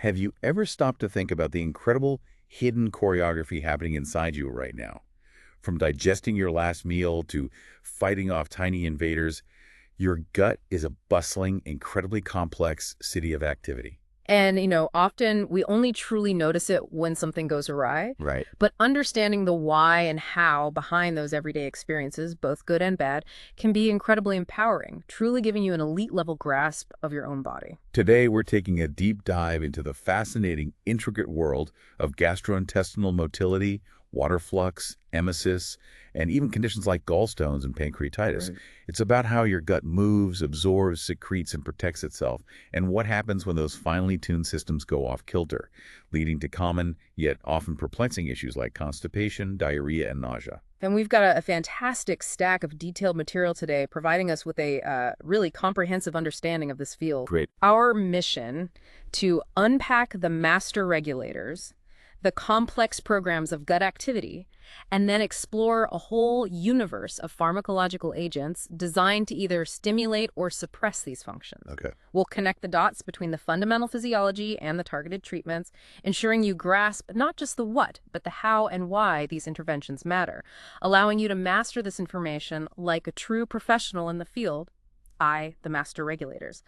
Have you ever stopped to think about the incredible hidden choreography happening inside you right now? From digesting your last meal to fighting off tiny invaders, your gut is a bustling, incredibly complex city of activity. And, often we only truly notice it when something goes awry. Right. But understanding the why and how behind those everyday experiences, both good and bad, can be incredibly empowering, truly giving you an elite level grasp of your own body. Today, we're taking a deep dive into the fascinating, intricate world of gastrointestinal motility, water flux, emesis, and even conditions like gallstones and pancreatitis. Right. It's about how your gut moves, absorbs, secretes, and protects itself, and what happens when those finely tuned systems go off kilter, leading to common, yet often perplexing issues like constipation, diarrhea, and nausea. And we've got a fantastic stack of detailed material today, providing us with a really comprehensive understanding of this field. Great. Our mission to unpack the master regulators, the complex programs of gut activity, and then explore a whole universe of pharmacological agents designed to either stimulate or suppress these functions. Okay. We'll connect the dots between the fundamental physiology and the targeted treatments, ensuring you grasp not just the what, but the how and why these interventions matter, allowing you to master this information like a true professional in the field. The master regulators,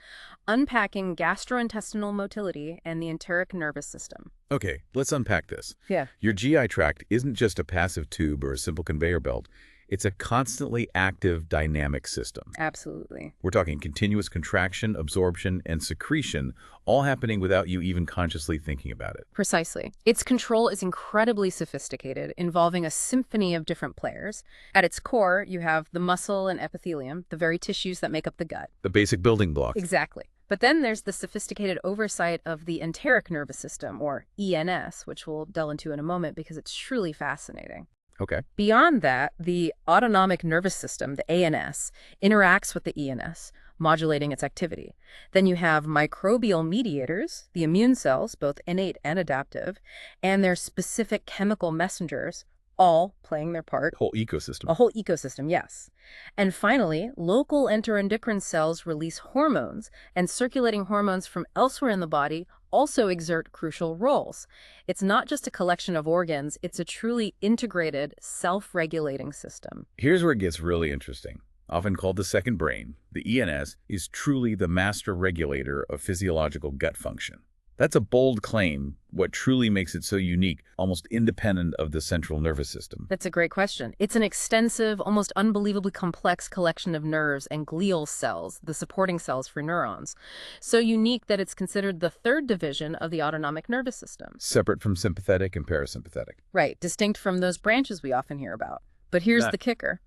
unpacking gastrointestinal motility and the enteric nervous system. Okay, let's unpack this. Yeah. Your GI tract isn't just a passive tube or a simple conveyor belt. It's a constantly active, dynamic system. Absolutely. We're talking continuous contraction, absorption, and secretion, all happening without you even consciously thinking about it. Precisely. Its control is incredibly sophisticated, involving a symphony of different players. At its core, you have the muscle and epithelium, the very tissues that make up the gut. The basic building blocks. Exactly. But then there's the sophisticated oversight of the enteric nervous system, or ENS, which we'll delve into in a moment because it's truly fascinating. Okay. Beyond that, the autonomic nervous system, the ANS, interacts with the ENS, modulating its activity. Then you have microbial mediators, the immune cells, both innate and adaptive, and their specific chemical messengers, all playing their part. Whole ecosystem. A whole ecosystem, yes. And finally, local enteroendocrine cells release hormones, and circulating hormones from elsewhere in the body also exert crucial roles. It's not just a collection of organs, it's a truly integrated, self-regulating system. Here's where it gets really interesting. Often called the second brain, the ENS is truly the master regulator of physiological gut function. That's a bold claim, what truly makes it so unique, almost independent of the central nervous system. That's a great question. It's an extensive, almost unbelievably complex collection of nerves and glial cells, the supporting cells for neurons. So unique that it's considered the third division of the autonomic nervous system. Separate from sympathetic and parasympathetic. Right, distinct from those branches we often hear about. But here's the kicker.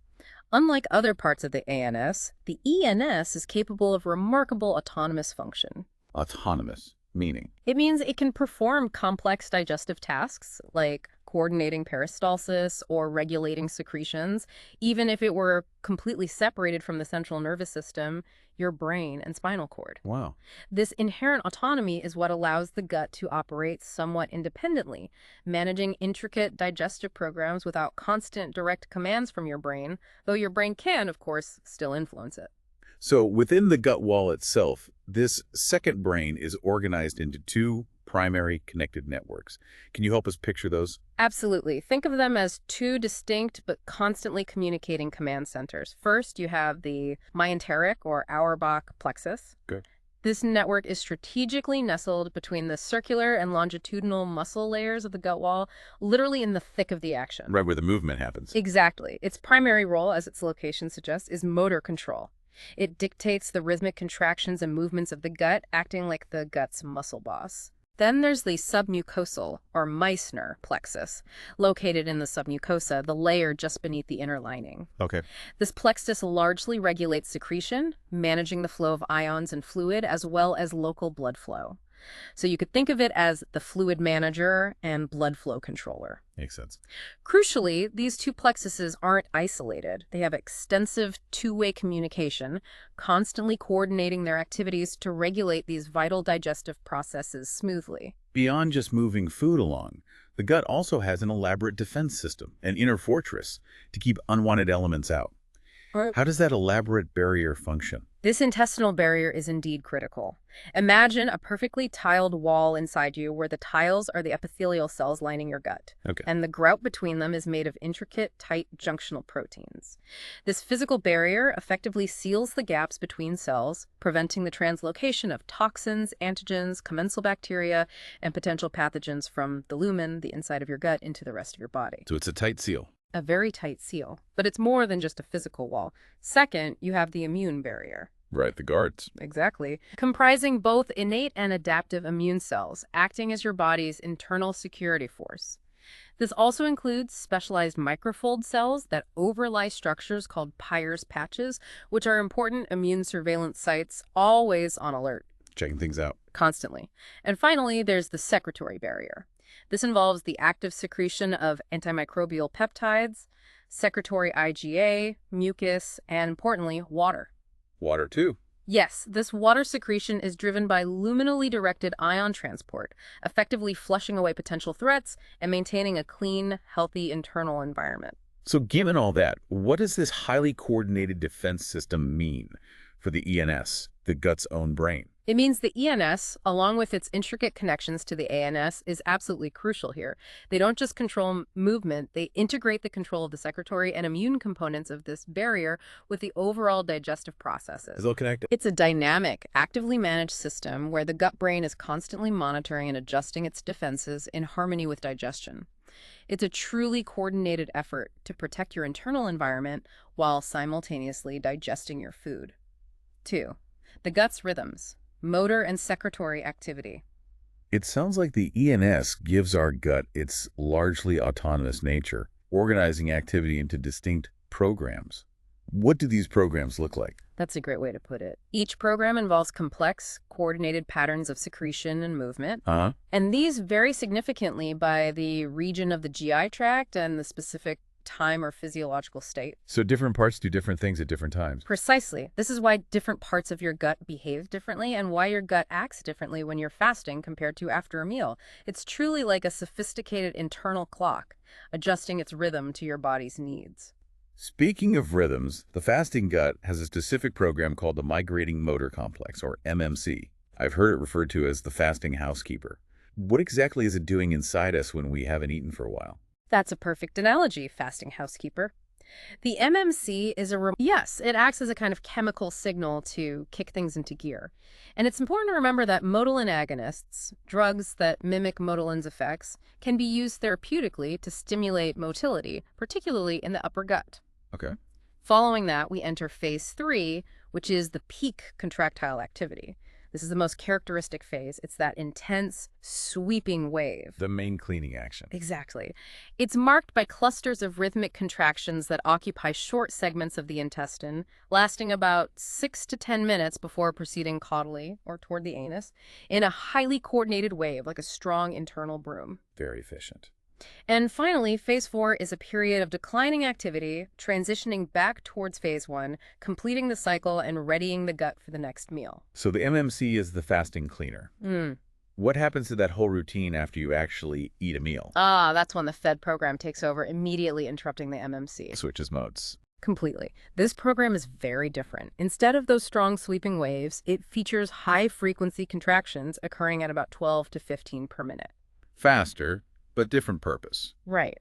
Unlike other parts of the ANS, the ENS is capable of remarkable autonomous function. Autonomous. Meaning? It means it can perform complex digestive tasks like coordinating peristalsis or regulating secretions, even if it were completely separated from the central nervous system, your brain, and spinal cord. Wow. This inherent autonomy is what allows the gut to operate somewhat independently, managing intricate digestive programs without constant direct commands from your brain, though your brain can, of course, still influence it. So within the gut wall itself, this second brain is organized into two primary connected networks. Can you help us picture those? Absolutely. Think of them as two distinct but constantly communicating command centers. First, you have the myenteric or Auerbach plexus. Good. This network is strategically nestled between the circular and longitudinal muscle layers of the gut wall, literally in the thick of the action. Right where the movement happens. Exactly. Its primary role, as its location suggests, is motor control. It dictates the rhythmic contractions and movements of the gut, acting like the gut's muscle boss. Then there's the submucosal, or Meissner plexus, located in the submucosa, the layer just beneath the inner lining. Okay. This plexus largely regulates secretion, managing the flow of ions and fluid, as well as local blood flow. So you could think of it as the fluid manager and blood flow controller. Makes sense. Crucially, these two plexuses aren't isolated. They have extensive two-way communication, constantly coordinating their activities to regulate these vital digestive processes smoothly. Beyond just moving food along, the gut also has an elaborate defense system, an inner fortress, to keep unwanted elements out. How does that elaborate barrier function? This intestinal barrier is indeed critical. Imagine a perfectly tiled wall inside you where the tiles are the epithelial cells lining your gut, Okay. and the grout between them is made of intricate, tight junctional proteins. This physical barrier effectively seals the gaps between cells, preventing the translocation of toxins, antigens, commensal bacteria, and potential pathogens from the lumen, the inside of your gut, into the rest of your body. So it's a tight seal. A very tight seal, but it's more than just a physical wall. Second, you have the immune barrier. Right, the guards. Exactly. Comprising both innate and adaptive immune cells, acting as your body's internal security force. This also includes specialized microfold cells that overlie structures called Peyer's patches, which are important immune surveillance sites, always on alert. Checking things out. Constantly. And finally, there's the secretory barrier. This involves the active secretion of antimicrobial peptides, secretory IgA, mucus, and importantly, water. Water, too. Yes, this water secretion is driven by luminally directed ion transport, effectively flushing away potential threats and maintaining a clean, healthy internal environment. So given all that, what does this highly coordinated defense system mean for the ENS, the gut's own brain? It means the ENS, along with its intricate connections to the ANS, is absolutely crucial here. They don't just control movement, they integrate the control of the secretory and immune components of this barrier with the overall digestive processes. Is it all connected? It's a dynamic, actively managed system where the gut-brain is constantly monitoring and adjusting its defenses in harmony with digestion. It's a truly coordinated effort to protect your internal environment while simultaneously digesting your food. 2. The gut's rhythms. Motor and secretory activity. It sounds like the ENS gives our gut its largely autonomous nature, organizing activity into distinct programs. What do these programs look like? That's a great way to put it. Each program involves complex, coordinated patterns of secretion and movement. And these vary significantly by the region of the GI tract and the specific time or physiological state. So different parts do different things at different times. Precisely. This is why different parts of your gut behave differently and why your gut acts differently when you're fasting compared to after a meal. It's truly like a sophisticated internal clock, adjusting its rhythm to your body's needs. Speaking of rhythms, the fasting gut has a specific program called the migrating motor complex, or MMC. I've heard it referred to as the fasting housekeeper. What exactly is it doing inside us when we haven't eaten for a while? That's a perfect analogy, fasting housekeeper. The MMC is yes, it acts as a kind of chemical signal to kick things into gear. And it's important to remember that motilin agonists, drugs that mimic motilin's effects, can be used therapeutically to stimulate motility, particularly in the upper gut. Okay. Following that, we enter phase 3, which is the peak contractile activity. This is the most characteristic phase. It's that intense, sweeping wave. The main cleaning action. Exactly. It's marked by clusters of rhythmic contractions that occupy short segments of the intestine, lasting about 6 to 10 minutes before proceeding caudally, or toward the anus, in a highly coordinated wave, like a strong internal broom. Very efficient. And finally, phase 4 is a period of declining activity, transitioning back towards phase 1, completing the cycle and readying the gut for the next meal. So the MMC is the fasting cleaner. What happens to that whole routine after you actually eat a meal? That's when the Fed program takes over, immediately interrupting the MMC. Switches modes. Completely. This program is very different. Instead of those strong sweeping waves, it features high-frequency contractions occurring at about 12 to 15 per minute. Faster, but different purpose. Right.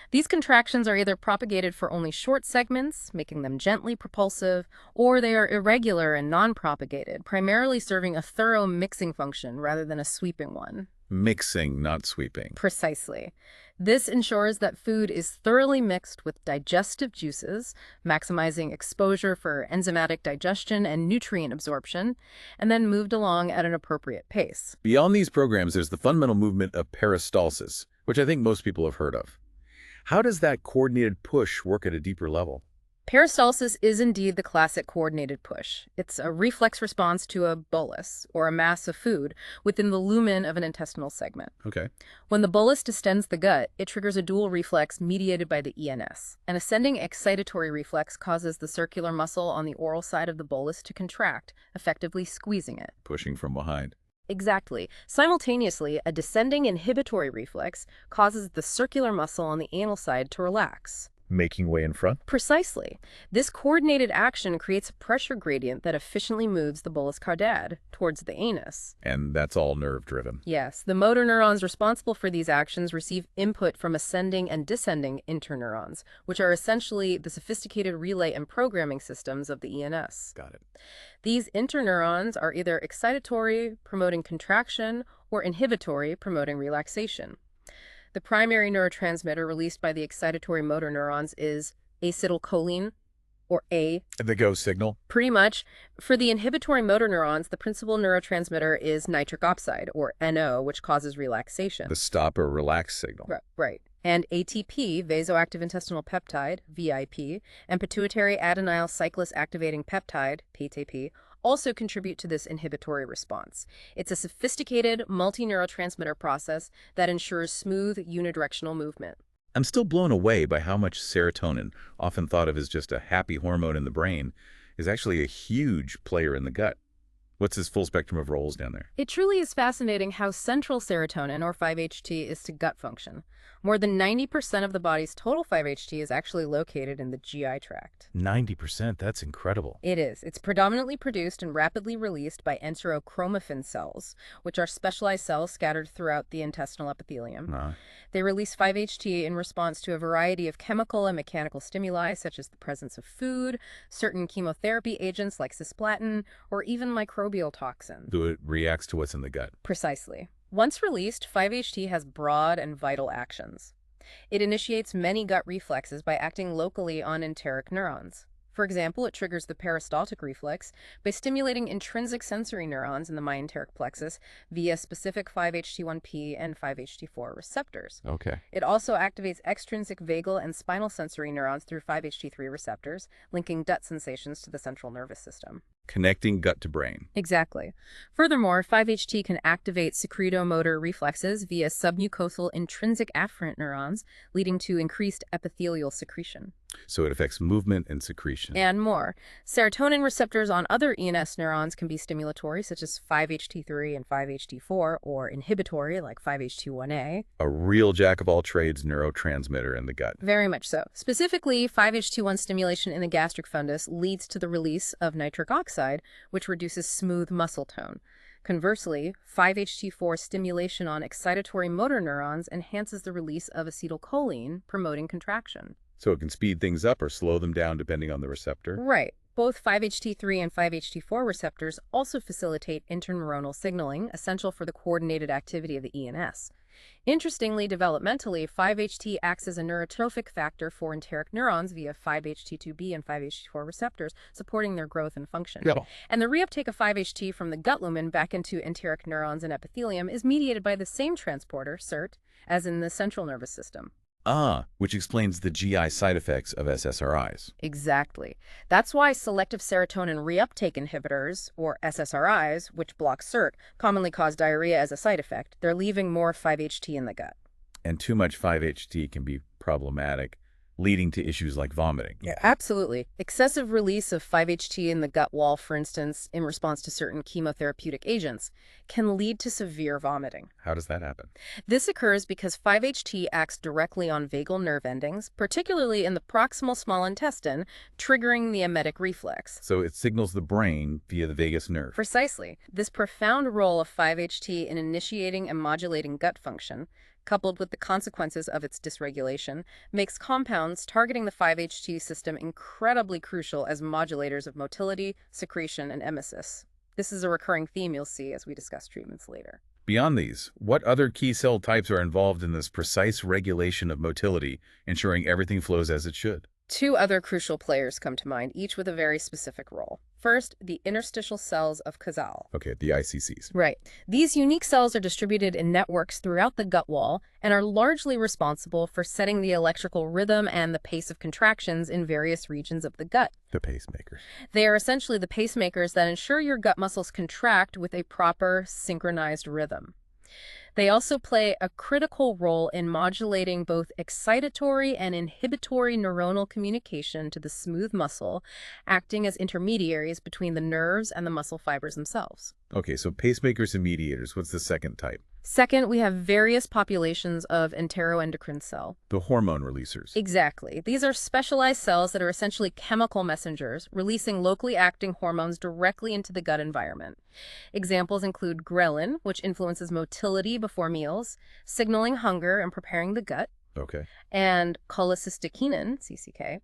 These contractions are either propagated for only short segments, making them gently propulsive, or they are irregular and non-propagated, primarily serving a thorough mixing function rather than a sweeping one. Mixing, not sweeping. Precisely. This ensures that food is thoroughly mixed with digestive juices, maximizing exposure for enzymatic digestion and nutrient absorption, and then moved along at an appropriate pace. Beyond these programs, there's the fundamental movement of peristalsis, which I think most people have heard of. How does that coordinated push work at a deeper level? Peristalsis is indeed the classic coordinated push. It's a reflex response to a bolus, or a mass of food, within the lumen of an intestinal segment. Okay. When the bolus distends the gut, it triggers a dual reflex mediated by the ENS. An ascending excitatory reflex causes the circular muscle on the oral side of the bolus to contract, effectively squeezing it. Pushing from behind. Exactly. Simultaneously, a descending inhibitory reflex causes the circular muscle on the anal side to relax. making way in front? Precisely. This coordinated action creates a pressure gradient that efficiently moves the bullous caudate towards the anus. And that's all nerve-driven. Yes, the motor neurons responsible for these actions receive input from ascending and descending interneurons, which are essentially the sophisticated relay and programming systems of the ENS. Got it. These interneurons are either excitatory, promoting contraction, or inhibitory, promoting relaxation. The primary neurotransmitter released by the excitatory motor neurons is acetylcholine, or A. And the go signal? Pretty much. For the inhibitory motor neurons, the principal neurotransmitter is nitric oxide, or NO, which causes relaxation. The stop or relax signal. Right. And ATP, vasoactive intestinal peptide, VIP, and pituitary adenyl cyclase activating peptide, PATP, also contribute to this inhibitory response. It's a sophisticated multi-neurotransmitter process that ensures smooth unidirectional movement. I'm still blown away by how much serotonin, often thought of as just a happy hormone in the brain, is actually a huge player in the gut. What's his full spectrum of roles down there? It truly is fascinating how central serotonin, or 5-HT, is to gut function. More than 90% of the body's total 5-HT is actually located in the GI tract. 90%? That's incredible. It is. It's predominantly produced and rapidly released by enterochromaffin cells, which are specialized cells scattered throughout the intestinal epithelium. They release 5-HT in response to a variety of chemical and mechanical stimuli, such as the presence of food, certain chemotherapy agents like cisplatin, or even microbial toxins. So it reacts to what's in the gut. Precisely. Once released, 5-HT has broad and vital actions. It initiates many gut reflexes by acting locally on enteric neurons. For example, it triggers the peristaltic reflex by stimulating intrinsic sensory neurons in the myenteric plexus via specific 5-HT1P and 5-HT4 receptors. Okay. It also activates extrinsic vagal and spinal sensory neurons through 5-HT3 receptors, linking gut sensations to the central nervous system. Connecting gut to brain. Exactly. Furthermore, 5-HT can activate secretomotor reflexes via submucosal intrinsic afferent neurons, leading to increased epithelial secretion. So it affects movement and secretion. And more. Serotonin receptors on other ENS neurons can be stimulatory, such as 5-HT3 and 5-HT4, or inhibitory, like 5-HT1A. A real jack-of-all-trades neurotransmitter in the gut. Very much so. Specifically, 5-HT1 stimulation in the gastric fundus leads to the release of nitric oxide, which reduces smooth muscle tone. Conversely, 5-HT4 stimulation on excitatory motor neurons enhances the release of acetylcholine, promoting contraction. So it can speed things up or slow them down depending on the receptor? Right. Both 5-HT3 and 5-HT4 receptors also facilitate interneuronal signaling, essential for the coordinated activity of the ENS. Interestingly, developmentally, 5-HT acts as a neurotrophic factor for enteric neurons via 5-HT2B and 5-HT4 receptors, supporting their growth and function. Yeah. And the reuptake of 5-HT from the gut lumen back into enteric neurons and epithelium is mediated by the same transporter, SERT, as in the central nervous system. Which explains the GI side effects of SSRIs. Exactly. That's why selective serotonin reuptake inhibitors, or SSRIs, which block SERT, commonly cause diarrhea as a side effect. They're leaving more 5-HT in the gut. And too much 5-HT can be problematic, leading to issues like vomiting. Yeah, absolutely. Excessive release of 5-HT in the gut wall, for instance, in response to certain chemotherapeutic agents, can lead to severe vomiting. How does that happen? This occurs because 5-HT acts directly on vagal nerve endings, particularly in the proximal small intestine, triggering the emetic reflex. So it signals the brain via the vagus nerve. Precisely. This profound role of 5-HT in initiating and modulating gut function, coupled with the consequences of its dysregulation, makes compounds targeting the 5-HT system incredibly crucial as modulators of motility, secretion, and emesis. This is a recurring theme you'll see as we discuss treatments later. Beyond these, what other key cell types are involved in this precise regulation of motility, ensuring everything flows as it should? Two other crucial players come to mind, each with a very specific role. First, the interstitial cells of Cazal. Okay, the ICCs. Right. These unique cells are distributed in networks throughout the gut wall and are largely responsible for setting the electrical rhythm and the pace of contractions in various regions of the gut. The pacemakers. They are essentially the pacemakers that ensure your gut muscles contract with a proper, synchronized rhythm. They also play a critical role in modulating both excitatory and inhibitory neuronal communication to the smooth muscle, acting as intermediaries between the nerves and the muscle fibers themselves. Okay, so pacemakers and mediators. What's the second type? Second, we have various populations of enteroendocrine cell. The hormone releasers. Exactly. These are specialized cells that are essentially chemical messengers, releasing locally acting hormones directly into the gut environment. Examples include ghrelin, which influences motility before meals, signaling hunger and preparing the gut, Okay. and cholecystokinin, CCK,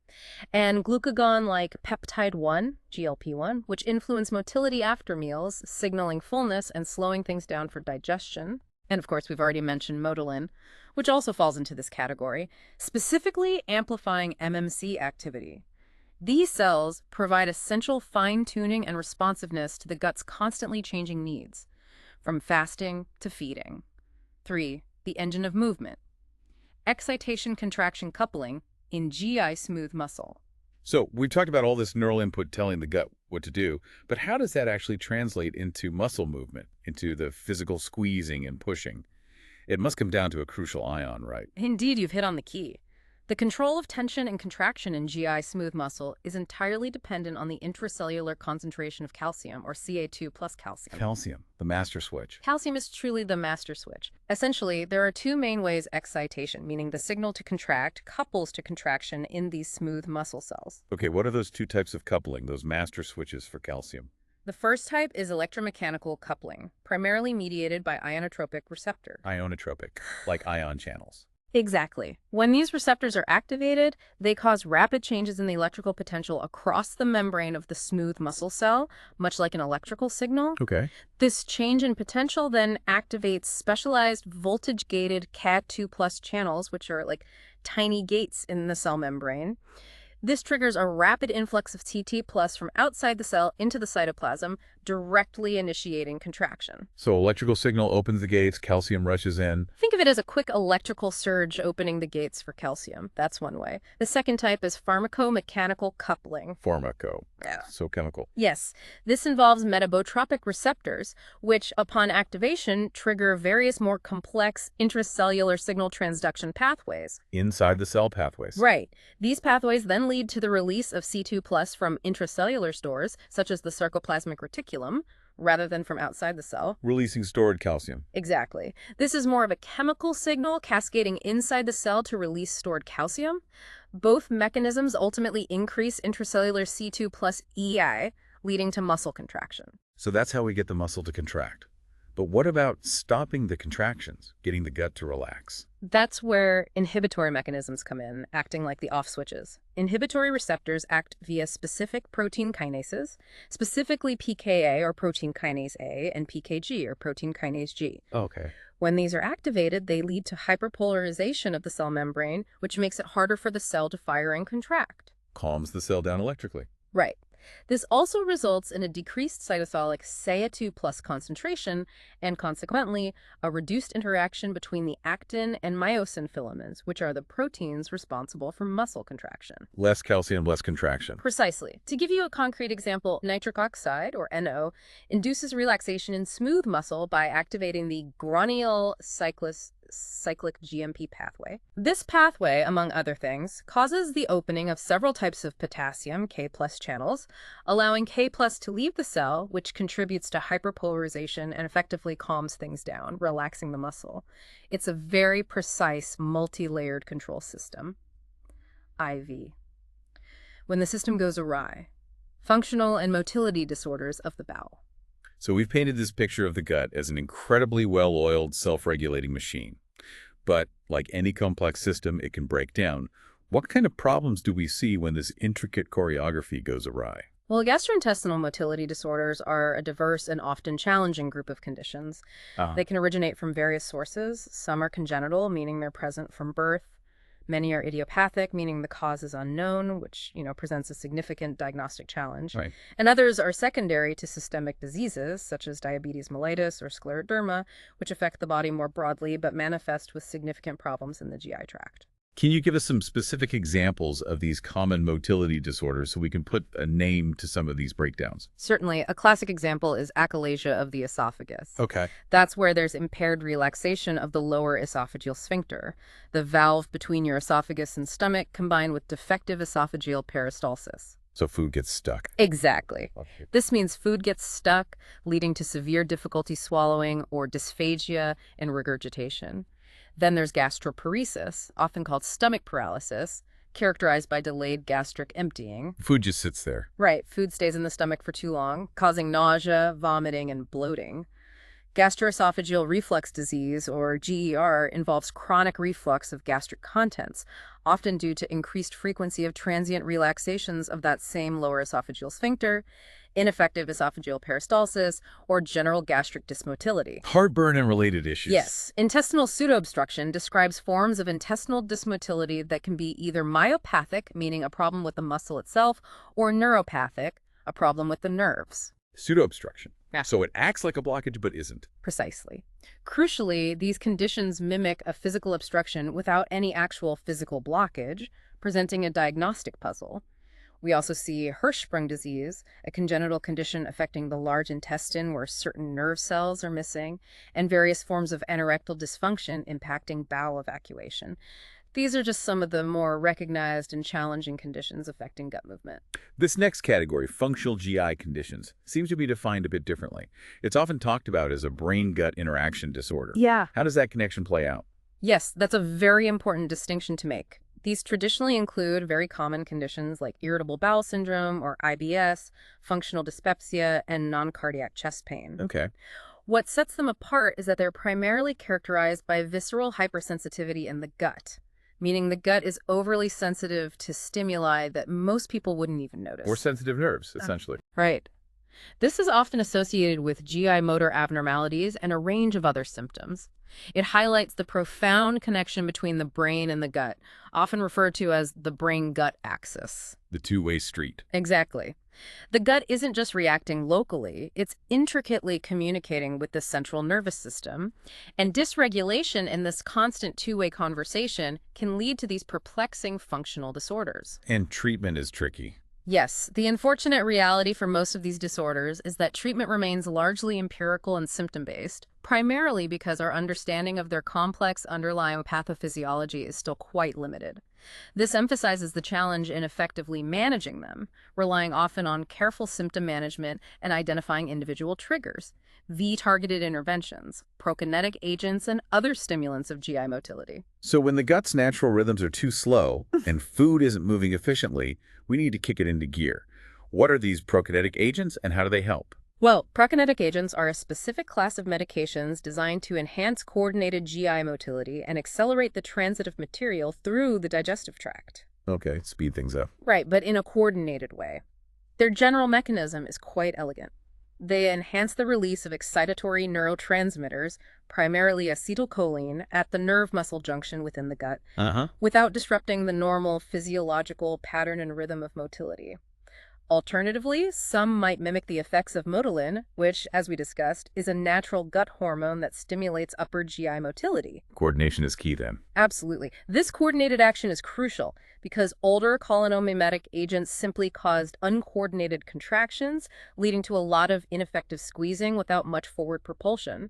and glucagon like peptide 1, GLP-1, which influence motility after meals, signaling fullness and slowing things down for digestion. And of course, we've already mentioned motilin, which also falls into this category, specifically amplifying MMC activity. These cells provide essential fine-tuning and responsiveness to the gut's constantly changing needs, from fasting to feeding. 3. The engine of movement. Excitation-contraction coupling in GI smooth muscle. So we've talked about all this neural input telling the gut what to do, but how does that actually translate into muscle movement, into the physical squeezing and pushing? It must come down to a crucial ion, right? Indeed, you've hit on the key. The control of tension and contraction in GI smooth muscle is entirely dependent on the intracellular concentration of calcium, or Ca2 plus calcium. Calcium, the master switch. Calcium is truly the master switch. Essentially, there are two main ways excitation, meaning the signal to contract, couples to contraction in these smooth muscle cells. Okay, what are those two types of coupling, those master switches for calcium? The first type is electromechanical coupling, primarily mediated by ionotropic receptor. Ionotropic, like ion channels. Exactly. When these receptors are activated, they cause rapid changes in the electrical potential across the membrane of the smooth muscle cell, much like an electrical signal. Okay. This change in potential then activates specialized voltage-gated Cad2 plus channels, which are like tiny gates in the cell membrane. This triggers a rapid influx of Ct plus from outside the cell into the cytoplasm, directly initiating contraction. So electrical signal opens the gates, calcium rushes in. Think of it as a quick electrical surge opening the gates for calcium. That's one way. The second type is pharmacomechanical coupling. Pharmaco. Yeah. So chemical. Yes, this involves metabotropic receptors, which, upon activation, trigger various more complex intracellular signal transduction pathways. Inside the cell pathways. Right. These pathways then lead to the release of C2+ from intracellular stores, such as the sarcoplasmic reticulum, rather than from outside the cell. Releasing stored calcium. Exactly. This is more of a chemical signal cascading inside the cell to release stored calcium. Both mechanisms ultimately increase intracellular C2+ EI, leading to muscle contraction. So that's how we get the muscle to contract. But what about stopping the contractions, getting the gut to relax? That's where inhibitory mechanisms come in, acting like the off switches. Inhibitory receptors act via specific protein kinases, specifically PKA, or protein kinase A, and PKG, or protein kinase G. Okay. When these are activated, they lead to hyperpolarization of the cell membrane, which makes it harder for the cell to fire and contract. Calms the cell down electrically. Right. This also results in a decreased cytosolic Ca2 plus concentration and, consequently, a reduced interaction between the actin and myosin filaments, which are the proteins responsible for muscle contraction. Less calcium, less contraction. Precisely. To give you a concrete example, nitric oxide, or NO, induces relaxation in smooth muscle by activating the guanylyl cyclic GMP pathway. This pathway, among other things, causes the opening of several types of potassium, K+ channels, allowing K+ to leave the cell, which contributes to hyperpolarization and effectively calms things down, relaxing the muscle. It's a very precise, multi-layered control system. IV. When the system goes awry, functional and motility disorders of the bowel. So we've painted this picture of the gut as an incredibly well-oiled, self-regulating machine. But like any complex system, it can break down. What kind of problems do we see when this intricate choreography goes awry? Well, gastrointestinal motility disorders are a diverse and often challenging group of conditions. They can originate from various sources. Some are congenital, meaning they're present from birth. Many are idiopathic, meaning the cause is unknown, which, presents a significant diagnostic challenge. Right. And others are secondary to systemic diseases, such as diabetes mellitus or scleroderma, which affect the body more broadly but manifest with significant problems in the GI tract. Can you give us some specific examples of these common motility disorders so we can put a name to some of these breakdowns? Certainly. A classic example is achalasia of the esophagus. Okay. That's where there's impaired relaxation of the lower esophageal sphincter, the valve between your esophagus and stomach, combined with defective esophageal peristalsis. So food gets stuck. Exactly. Okay. This means food gets stuck, leading to severe difficulty swallowing or dysphagia and regurgitation. Then there's gastroparesis, often called stomach paralysis, characterized by delayed gastric emptying. Food just sits there. Right, food stays in the stomach for too long, causing nausea, vomiting, and bloating. Gastroesophageal reflux disease, or GER, involves chronic reflux of gastric contents, often due to increased frequency of transient relaxations of that same lower esophageal sphincter, ineffective esophageal peristalsis, or general gastric dysmotility. Heartburn and related issues. Yes, intestinal pseudoobstruction describes forms of intestinal dysmotility that can be either myopathic, meaning a problem with the muscle itself, or neuropathic, a problem with the nerves. Pseudoobstruction. Yeah. So it acts like a blockage but isn't. Precisely. Crucially, these conditions mimic a physical obstruction without any actual physical blockage, presenting a diagnostic puzzle. We also see Hirschsprung disease, a congenital condition affecting the large intestine where certain nerve cells are missing, and various forms of anorectal dysfunction impacting bowel evacuation. These are just some of the more recognized and challenging conditions affecting gut movement. This next category, functional GI conditions, seems to be defined a bit differently. It's often talked about as a brain-gut interaction disorder. Yeah. How does that connection play out? Yes, that's a very important distinction to make. These traditionally include very common conditions like irritable bowel syndrome or IBS, functional dyspepsia, and non-cardiac chest pain. Okay. What sets them apart is that they're primarily characterized by visceral hypersensitivity in the gut, meaning the gut is overly sensitive to stimuli that most people wouldn't even notice. Or sensitive nerves, essentially. Right. This is often associated with GI motor abnormalities and a range of other symptoms. It highlights the profound connection between the brain and the gut, often referred to as the brain-gut axis. The two-way street. Exactly. The gut isn't just reacting locally, it's intricately communicating with the central nervous system, and dysregulation in this constant two-way conversation can lead to these perplexing functional disorders. And treatment is tricky. Yes, the unfortunate reality for most of these disorders is that treatment remains largely empirical and symptom-based, primarily because our understanding of their complex underlying pathophysiology is still quite limited. This emphasizes the challenge in effectively managing them, relying often on careful symptom management and identifying individual triggers, V-targeted interventions, prokinetic agents, and other stimulants of GI motility. So when the gut's natural rhythms are too slow and food isn't moving efficiently, we need to kick it into gear. What are these prokinetic agents and how do they help? Well, prokinetic agents are a specific class of medications designed to enhance coordinated GI motility and accelerate the transit of material through the digestive tract. Okay, speed things up. Right, but in a coordinated way. Their general mechanism is quite elegant. They enhance the release of excitatory neurotransmitters, primarily acetylcholine, at the nerve-muscle junction within the gut, without disrupting the normal physiological pattern and rhythm of motility. Alternatively, some might mimic the effects of motilin, which, as we discussed, is a natural gut hormone that stimulates upper GI motility. Coordination is key then. Absolutely. This coordinated action is crucial because older cholinomimetic agents simply caused uncoordinated contractions, leading to a lot of ineffective squeezing without much forward propulsion.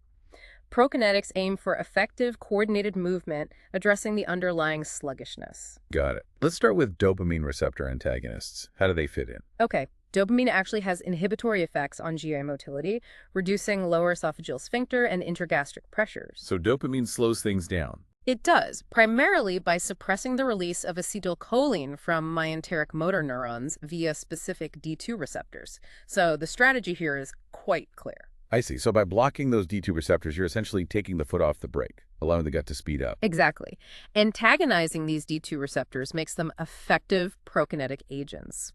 Prokinetics aim for effective, coordinated movement, addressing the underlying sluggishness. Got it. Let's start with dopamine receptor antagonists. How do they fit in? Okay, dopamine actually has inhibitory effects on GI motility, reducing lower esophageal sphincter and intergastric pressures. So dopamine slows things down. It does, primarily by suppressing the release of acetylcholine from myenteric motor neurons via specific D2 receptors. So the strategy here is quite clear. I see. So by blocking those D2 receptors, you're essentially taking the foot off the brake, allowing the gut to speed up. Exactly. Antagonizing these D2 receptors makes them effective prokinetic agents.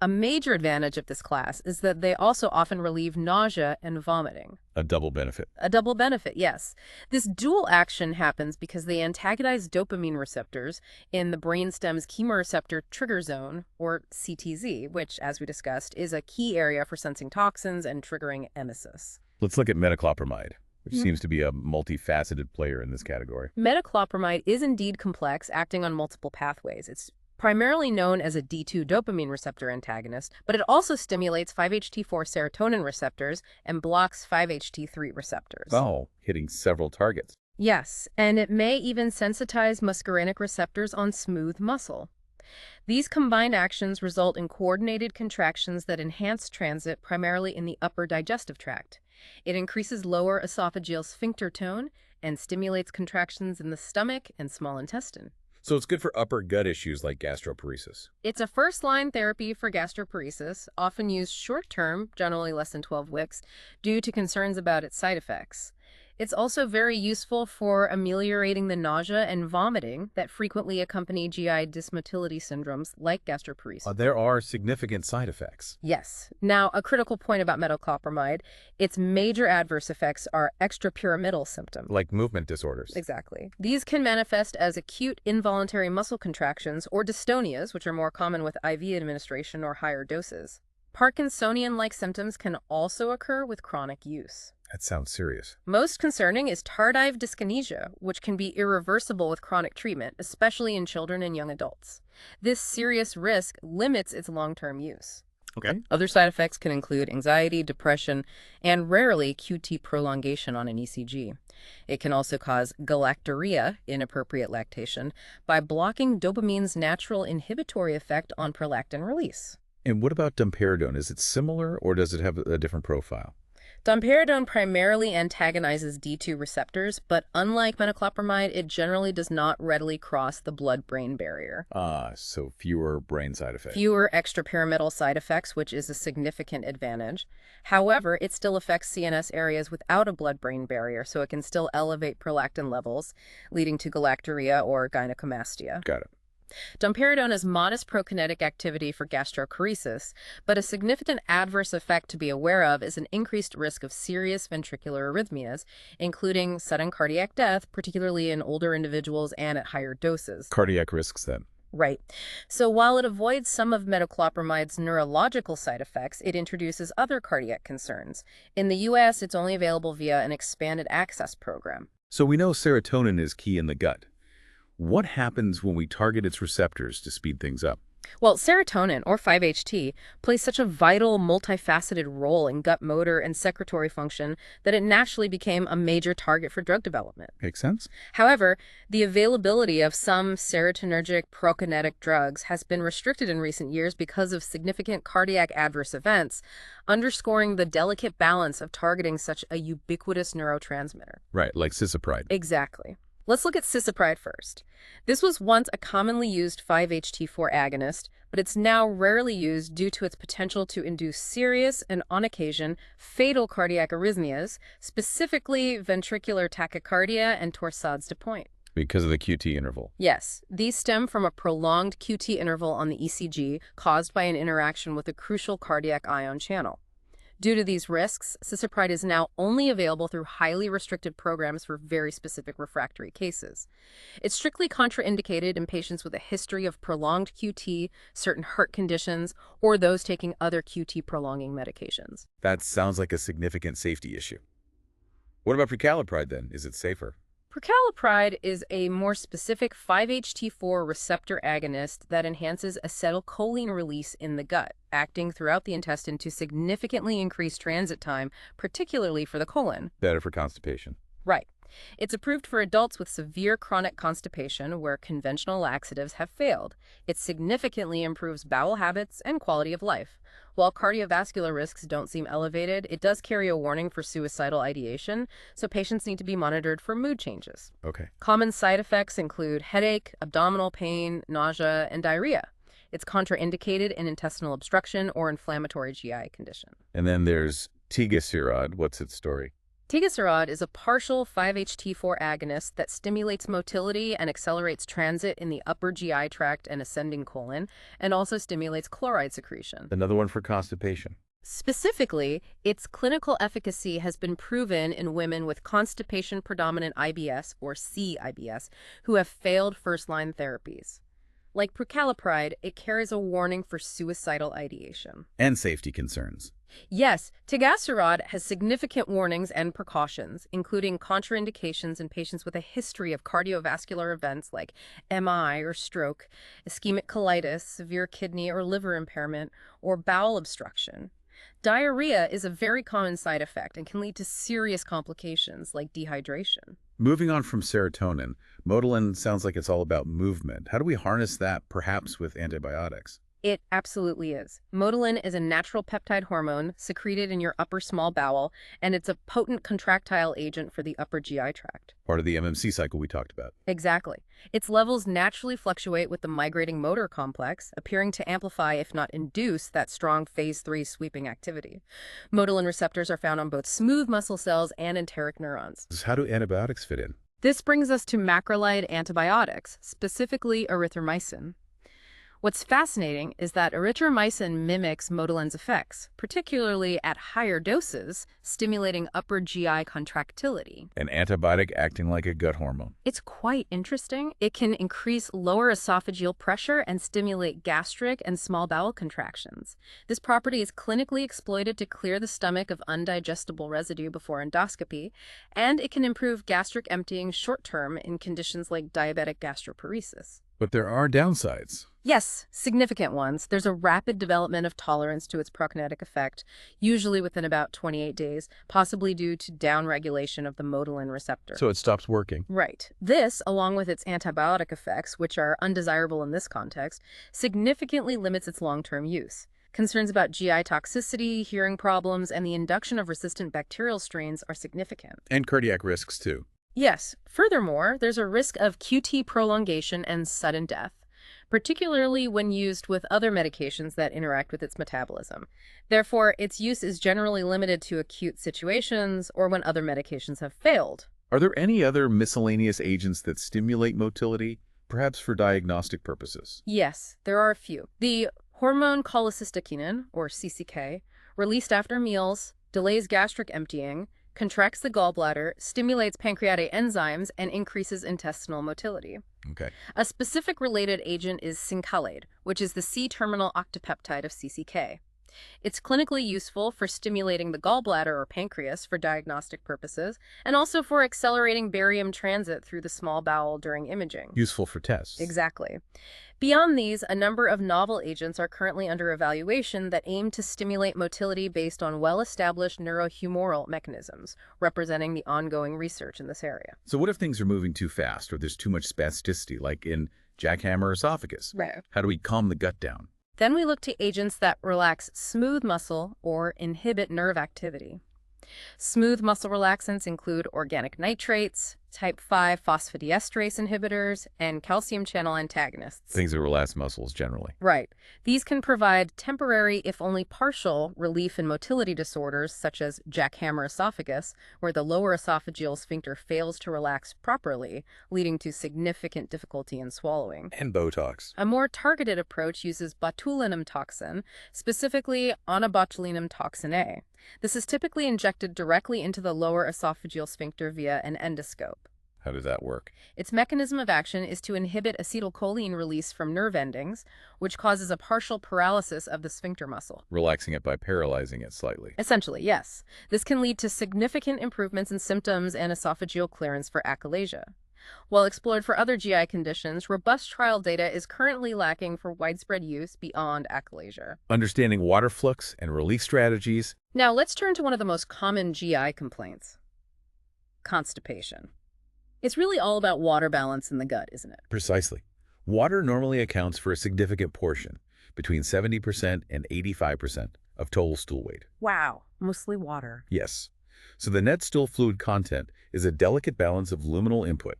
A major advantage of this class is that they also often relieve nausea and vomiting. A double benefit. A double benefit, yes. This dual action happens because they antagonize dopamine receptors in the brainstem's chemoreceptor trigger zone, or CTZ, which, as we discussed, is a key area for sensing toxins and triggering emesis. Let's look at metoclopramide, which seems to be a multifaceted player in this category. Metoclopramide is indeed complex, acting on multiple pathways. It's primarily known as a D2 dopamine receptor antagonist, but it also stimulates 5-HT4 serotonin receptors and blocks 5-HT3 receptors. Oh, hitting several targets. Yes, and it may even sensitize muscarinic receptors on smooth muscle. These combined actions result in coordinated contractions that enhance transit primarily in the upper digestive tract. It increases lower esophageal sphincter tone and stimulates contractions in the stomach and small intestine. So it's good for upper gut issues like gastroparesis. It's a first-line therapy for gastroparesis, often used short-term, generally less than 12 weeks, due to concerns about its side effects. It's also very useful for ameliorating the nausea and vomiting that frequently accompany GI dysmotility syndromes like gastroparesis. There are significant side effects. Yes. Now, a critical point about metoclopramide, its major adverse effects are extrapyramidal symptoms. Like movement disorders. Exactly. These can manifest as acute involuntary muscle contractions or dystonias, which are more common with IV administration or higher doses. Parkinsonian-like symptoms can also occur with chronic use. That sounds serious. Most concerning is tardive dyskinesia, which can be irreversible with chronic treatment, especially in children and young adults. This serious risk limits its long-term use. Okay. Other side effects can include anxiety, depression, and rarely QT prolongation on an ECG. It can also cause galactorrhea, inappropriate lactation, by blocking dopamine's natural inhibitory effect on prolactin release. And what about domperidone? Is it similar or does it have a different profile? Domperidone primarily antagonizes D2 receptors, but unlike metoclopramide, it generally does not readily cross the blood-brain barrier. So fewer brain side effects. Fewer extrapyramidal side effects, which is a significant advantage. However, it still affects CNS areas without a blood-brain barrier, so it can still elevate prolactin levels, leading to galactorrhea or gynecomastia. Got it. Domperidone has modest prokinetic activity for gastroparesis, but a significant adverse effect to be aware of is an increased risk of serious ventricular arrhythmias, including sudden cardiac death, particularly in older individuals and at higher doses. Cardiac risks then. Right. So while it avoids some of metoclopramide's neurological side effects, it introduces other cardiac concerns. In the U.S., it's only available via an expanded access program. So we know serotonin is key in the gut. What happens when we target its receptors to speed things up? Well, serotonin, or 5-HT, plays such a vital, multifaceted role in gut motor and secretory function that it naturally became a major target for drug development. Makes sense? However, the availability of some serotonergic prokinetic drugs has been restricted in recent years because of significant cardiac adverse events, underscoring the delicate balance of targeting such a ubiquitous neurotransmitter. Right, like cisapride. Exactly. Let's look at cisapride first. This was once a commonly used 5-HT4 agonist, but it's now rarely used due to its potential to induce serious and, on occasion, fatal cardiac arrhythmias, specifically ventricular tachycardia and torsades de pointe. Because of the QT interval. Yes, these stem from a prolonged QT interval on the ECG caused by an interaction with a crucial cardiac ion channel. Due to these risks, cisapride is now only available through highly restricted programs for very specific refractory cases. It's strictly contraindicated in patients with a history of prolonged QT, certain heart conditions, or those taking other QT prolonging medications. That sounds like a significant safety issue. What about precalipride then? Is it safer? Precalipride is a more specific 5-HT4 receptor agonist that enhances acetylcholine release in the gut, acting throughout the intestine to significantly increase transit time, particularly for the colon. Better for constipation. Right. It's approved for adults with severe chronic constipation where conventional laxatives have failed. It significantly improves bowel habits and quality of life. While cardiovascular risks don't seem elevated, it does carry a warning for suicidal ideation, so patients need to be monitored for mood changes. Okay. Common side effects include headache, abdominal pain, nausea, and diarrhea. It's contraindicated in intestinal obstruction or inflammatory GI condition. And then there's tigacerod. What's its story? Tigacerod is a partial 5-HT4 agonist that stimulates motility and accelerates transit in the upper GI tract and ascending colon, and also stimulates chloride secretion. Another one for constipation. Specifically, its clinical efficacy has been proven in women with constipation-predominant IBS, or CIBS, who have failed first-line therapies. Like precalipride, it carries a warning for suicidal ideation. And safety concerns. Yes, tigacerod has significant warnings and precautions, including contraindications in patients with a history of cardiovascular events like MI or stroke, ischemic colitis, severe kidney or liver impairment, or bowel obstruction. Diarrhea is a very common side effect and can lead to serious complications like dehydration. Moving on from serotonin, Motilin sounds like it's all about movement. How do we harness that, perhaps with antibiotics? It absolutely is. Motilin is a natural peptide hormone secreted in your upper small bowel, and it's a potent contractile agent for the upper GI tract. Part of the MMC cycle we talked about. Exactly. Its levels naturally fluctuate with the migrating motor complex, appearing to amplify, if not induce, that strong phase 3 sweeping activity. Motilin receptors are found on both smooth muscle cells and enteric neurons. So how do antibiotics fit in? This brings us to macrolide antibiotics, specifically erythromycin. What's fascinating is that erythromycin mimics Motilin's effects, particularly at higher doses, stimulating upper GI contractility. An antibiotic acting like a gut hormone. It's quite interesting. It can increase lower esophageal pressure and stimulate gastric and small bowel contractions. This property is clinically exploited to clear the stomach of undigestible residue before endoscopy, and it can improve gastric emptying short-term in conditions like diabetic gastroparesis. But there are downsides. Yes, significant ones. There's a rapid development of tolerance to its prokinetic effect, usually within about 28 days, possibly due to downregulation of the Motilin receptor. So it stops working. Right. This, along with its antibiotic effects, which are undesirable in this context, significantly limits its long-term use. Concerns about GI toxicity, hearing problems, and the induction of resistant bacterial strains are significant. And cardiac risks, too. Yes. Furthermore, there's a risk of QT prolongation and sudden death, particularly when used with other medications that interact with its metabolism. Therefore, its use is generally limited to acute situations or when other medications have failed. Are there any other miscellaneous agents that stimulate motility, perhaps for diagnostic purposes? Yes, there are a few. The hormone cholecystokinin, or CCK, released after meals, delays gastric emptying, contracts the gallbladder, stimulates pancreatic enzymes, and increases intestinal motility. Okay. A specific related agent is cincalate, which is the C-terminal octopeptide of CCK. It's clinically useful for stimulating the gallbladder or pancreas for diagnostic purposes, and also for accelerating barium transit through the small bowel during imaging. Useful for tests. Exactly. Beyond these, a number of novel agents are currently under evaluation that aim to stimulate motility based on well-established neurohumoral mechanisms, representing the ongoing research in this area. So what if things are moving too fast or there's too much spasticity, like in jackhammer esophagus? Right. How do we calm the gut down? Then we look to agents that relax smooth muscle or inhibit nerve activity. Smooth muscle relaxants include organic nitrates, type 5 phosphodiesterase inhibitors, and calcium channel antagonists. Things that relax muscles generally. Right. These can provide temporary, if only partial, relief in motility disorders such as jackhammer esophagus, where the lower esophageal sphincter fails to relax properly, leading to significant difficulty in swallowing. And Botox. A more targeted approach uses botulinum toxin, specifically onabotulinum toxin A. This is typically injected directly into the lower esophageal sphincter via an endoscope. How does that work? Its mechanism of action is to inhibit acetylcholine release from nerve endings, which causes a partial paralysis of the sphincter muscle. Relaxing it by paralyzing it slightly. Essentially, yes. This can lead to significant improvements in symptoms and esophageal clearance for achalasia. While explored for other GI conditions, robust trial data is currently lacking for widespread use beyond achalasia. Understanding water flux and relief strategies. Now, let's turn to one of the most common GI complaints: constipation. It's really all about water balance in the gut, isn't it? Precisely. Water normally accounts for a significant portion, between 70% and 85% of total stool weight. Wow, mostly water. Yes. So the net stool fluid content is a delicate balance of luminal input,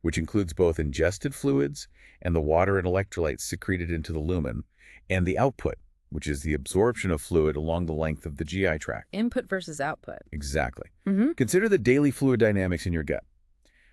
which includes both ingested fluids and the water and electrolytes secreted into the lumen, and the output, which is the absorption of fluid along the length of the GI tract. Input versus output. Exactly. Mm-hmm. Consider the daily fluid dynamics in your gut.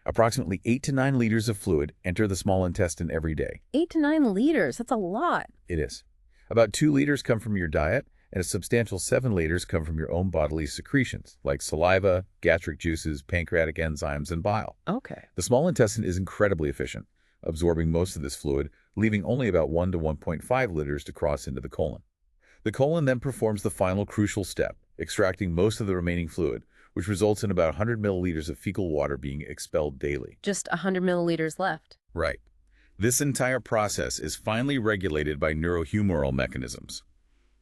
Approximately 8 to 9 liters of fluid enter the small intestine every day. 8 to 9 liters, that's a lot. It is. About 2 liters come from your diet, and a substantial 7 liters come from your own bodily secretions, like saliva, gastric juices, pancreatic enzymes, and bile. Okay. The small intestine is incredibly efficient, absorbing most of this fluid, leaving only about 1 to 1.5 liters to cross into the colon. The colon then performs the final crucial step, extracting most of the remaining fluid, which results in about 100 milliliters of fecal water being expelled daily. Just 100 milliliters left. Right. This entire process is finely regulated by neurohumoral mechanisms.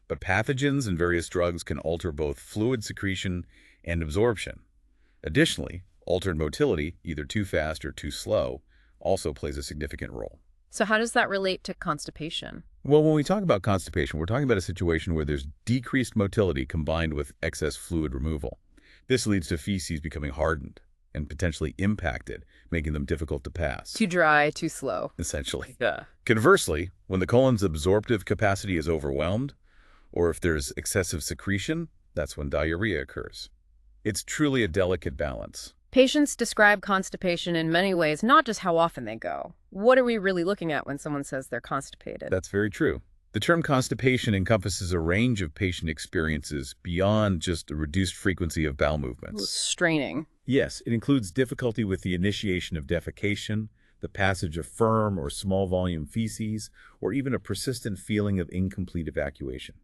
But pathogens and various drugs can alter both fluid secretion and absorption. Additionally, Altered motility, either too fast or too slow, also plays a significant role. So how does that relate to constipation? Well, when we talk about constipation, we're talking about a situation where there's decreased motility combined with excess fluid removal. This leads to feces becoming hardened and potentially impacted, making them difficult to pass. Too dry, too slow. Essentially. Yeah. Conversely, when the colon's absorptive capacity is overwhelmed, or if there's excessive secretion, that's when diarrhea occurs. It's truly a delicate balance. Patients describe constipation in many ways, not just how often they go. What are we really looking at when someone says they're constipated? That's very true. The term constipation encompasses a range of patient experiences beyond just a reduced frequency of bowel movements. Straining. Yes, it includes difficulty with the initiation of defecation, the passage of firm or small volume feces, or even a persistent feeling of incomplete evacuation.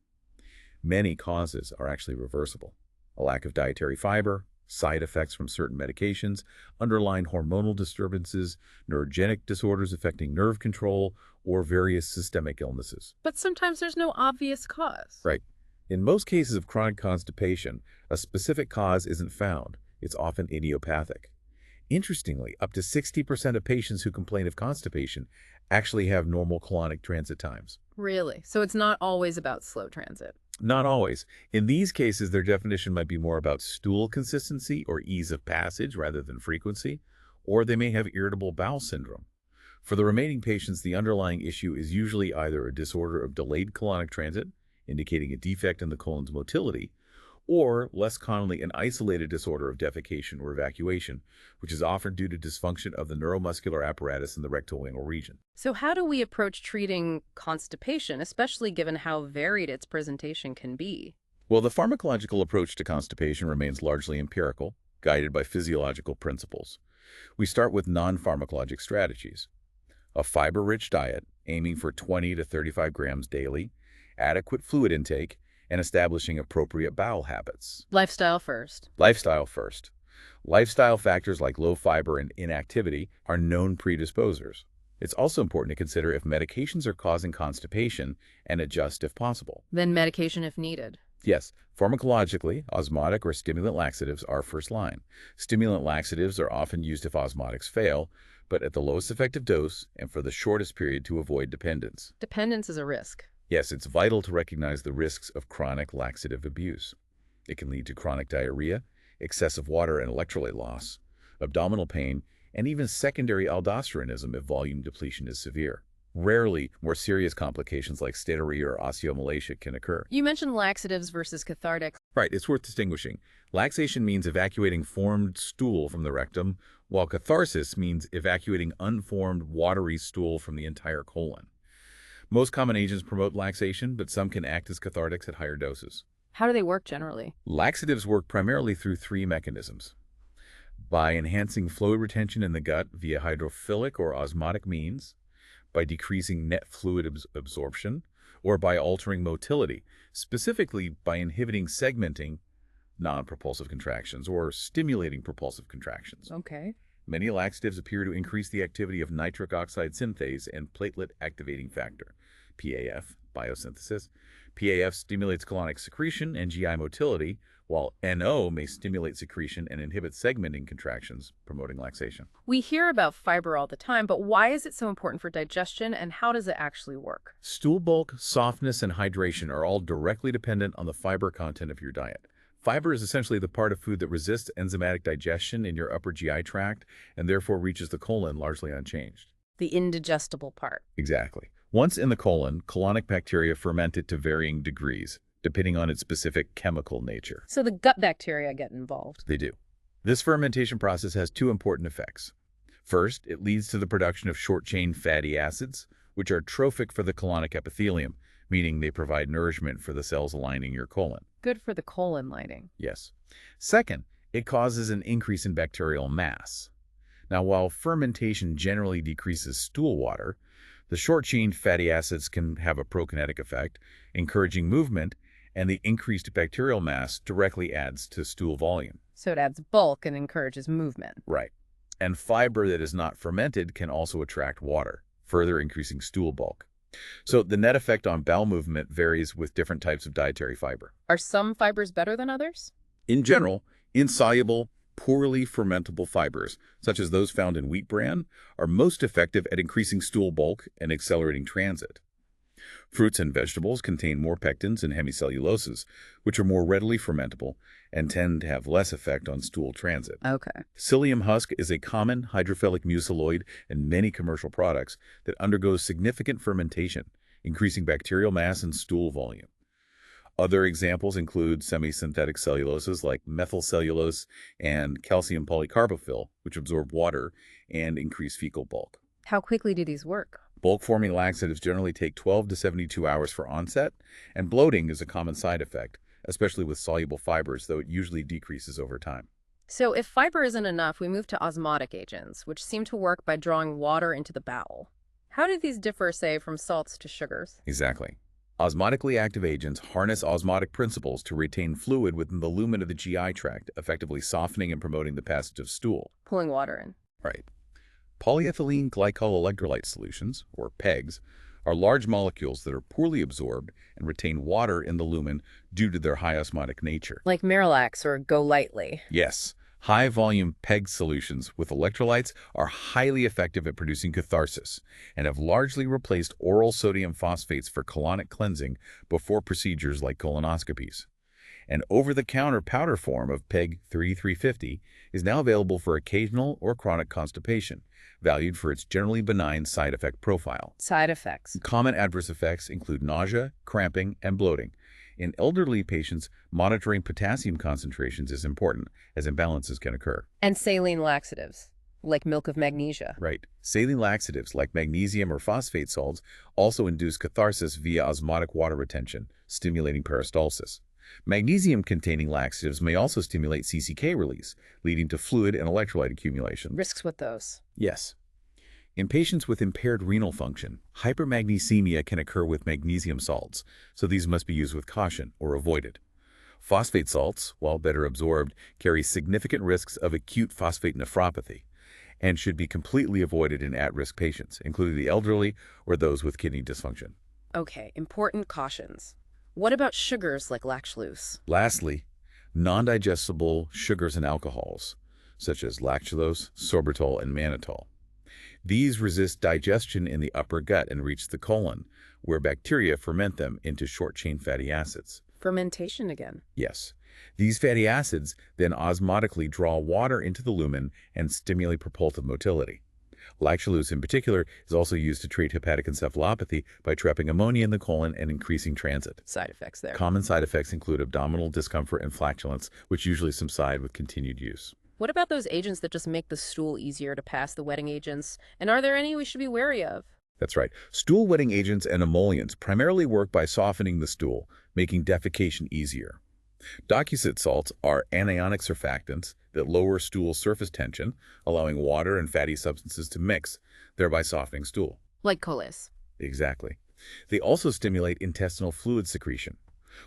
Many causes are actually reversible. A lack of dietary fiber, side effects from certain medications, underlying hormonal disturbances, neurogenic disorders affecting nerve control, or various systemic illnesses. But sometimes there's no obvious cause. Right. In most cases of chronic constipation, a specific cause isn't found. It's often idiopathic. Interestingly, up to 60% of patients who complain of constipation actually have normal colonic transit times. Really? So it's not always about slow transit. Not always. In these cases, their definition might be more about stool consistency or ease of passage rather than frequency, or they may have irritable bowel syndrome. For the remaining patients, the underlying issue is usually either a disorder of delayed colonic transit, indicating a defect in the colon's motility, or, less commonly, an isolated disorder of defecation or evacuation, which is often due to dysfunction of the neuromuscular apparatus in the rectoanal region. So how do we approach treating constipation, especially given how varied its presentation can be? Well, the pharmacological approach to constipation remains largely empirical, guided by physiological principles. We start with non-pharmacologic strategies. A fiber-rich diet, aiming for 20 to 35 grams daily, adequate fluid intake, and establishing appropriate bowel habits. Lifestyle first. Lifestyle first. Lifestyle factors like low fiber and inactivity are known predisposers. It's also important to consider if medications are causing constipation and adjust if possible. Then medication if needed. Yes, pharmacologically, osmotic or stimulant laxatives are first line. Stimulant laxatives are often used if osmotics fail, but at the lowest effective dose and for the shortest period to avoid dependence. Dependence is a risk. Yes, it's vital to recognize the risks of chronic laxative abuse. It can lead to chronic diarrhea, excessive water and electrolyte loss, abdominal pain, and even secondary aldosteronism if volume depletion is severe. Rarely, more serious complications like steatorrhea or osteomalacia can occur. You mentioned laxatives versus cathartic. Right, it's worth distinguishing. Laxation means evacuating formed stool from the rectum, while catharsis means evacuating unformed, watery stool from the entire colon. Most common agents promote laxation, but some can act as cathartics at higher doses. How do they work generally? Laxatives work primarily through three mechanisms. By enhancing fluid retention in the gut via hydrophilic or osmotic means, by decreasing net fluid absorption, or by altering motility, specifically by inhibiting segmenting non-propulsive contractions or stimulating propulsive contractions. Okay. Many laxatives appear to increase the activity of nitric oxide synthase and platelet activating factor, PAF, biosynthesis. PAF stimulates colonic secretion and GI motility, while NO may stimulate secretion and inhibit segmenting contractions, promoting laxation. We hear about fiber all the time, but why is it so important for digestion and how does it actually work? Stool bulk, softness, and hydration are all directly dependent on the fiber content of your diet. Fiber is essentially the part of food that resists enzymatic digestion in your upper GI tract and therefore reaches the colon largely unchanged. The indigestible part. Exactly. Once in the colon, colonic bacteria ferment it to varying degrees, depending on its specific chemical nature. So the gut bacteria get involved. They do. This fermentation process has two important effects. First, it leads to the production of short-chain fatty acids, which are trophic for the colonic epithelium, meaning they provide nourishment for the cells lining your colon. Good for the colon lining. Yes. Second, it causes an increase in bacterial mass. Now, while fermentation generally decreases stool water, the short-chain fatty acids can have a prokinetic effect, encouraging movement, and the increased bacterial mass directly adds to stool volume. So it adds bulk and encourages movement. Right. And fiber that is not fermented can also attract water, further increasing stool bulk. So the net effect on bowel movement varies with different types of dietary fiber. Are some fibers better than others? In general, insoluble, poorly fermentable fibers, such as those found in wheat bran, are most effective at increasing stool bulk and accelerating transit. Fruits and vegetables contain more pectins and hemicelluloses, which are more readily fermentable and tend to have less effect on stool transit. Okay. Psyllium husk is a common hydrophilic mucilloid in many commercial products that undergoes significant fermentation, increasing bacterial mass and stool volume. Other examples include semi-synthetic celluloses like methylcellulose and calcium polycarbophyll, which absorb water and increase fecal bulk. How quickly do these work? Bulk-forming laxatives generally take 12 to 72 hours for onset, and bloating is a common side effect, especially with soluble fibers, though it usually decreases over time. So if fiber isn't enough, we move to osmotic agents, which seem to work by drawing water into the bowel. How do these differ, say, from salts to sugars? Exactly. Osmotically active agents harness osmotic principles to retain fluid within the lumen of the GI tract, effectively softening and promoting the passage of stool. Pulling water in. Right. Polyethylene glycol electrolyte solutions, or PEGs, are large molecules that are poorly absorbed and retain water in the lumen due to their high osmotic nature. Like Miralax or Go Lightly. Yes, high-volume PEG solutions with electrolytes are highly effective at producing catharsis and have largely replaced oral sodium phosphates for colonic cleansing before procedures like colonoscopies. An over-the-counter powder form of PEG 3350 is now available for occasional or chronic constipation, valued for its generally benign side effect profile. Side effects. Common adverse effects include nausea, cramping, and bloating. In elderly patients, monitoring potassium concentrations is important, as imbalances can occur. And saline laxatives, like milk of magnesia. Right. Saline laxatives, like magnesium or phosphate salts, also induce catharsis via osmotic water retention, stimulating peristalsis. Magnesium-containing laxatives may also stimulate CCK release, leading to fluid and electrolyte accumulation. Risks with those? Yes. In patients with impaired renal function, hypermagnesemia can occur with magnesium salts, so these must be used with caution or avoided. Phosphate salts, while better absorbed, carry significant risks of acute phosphate nephropathy and should be completely avoided in at-risk patients, including the elderly or those with kidney dysfunction. Okay, important cautions. What about sugars like lactulose? Lastly, non-digestible sugars and alcohols, such as lactulose, sorbitol, and mannitol. These resist digestion in the upper gut and reach the colon, where bacteria ferment them into short-chain fatty acids. Fermentation again. Yes. These fatty acids then osmotically draw water into the lumen and stimulate propulsive motility. Lactulose in particular is also used to treat hepatic encephalopathy by trapping ammonia in the colon and increasing transit. Side effects there. Common side effects include abdominal discomfort and flatulence, which usually subside with continued use. What about those agents that just make the stool easier to pass, the wetting agents? And are there any we should be wary of? That's right. Stool wetting agents and emollients primarily work by softening the stool, making defecation easier. Docusate salts are anionic surfactants that lower stool surface tension, allowing water and fatty substances to mix, thereby softening stool. Like Colis. Exactly. They also stimulate intestinal fluid secretion.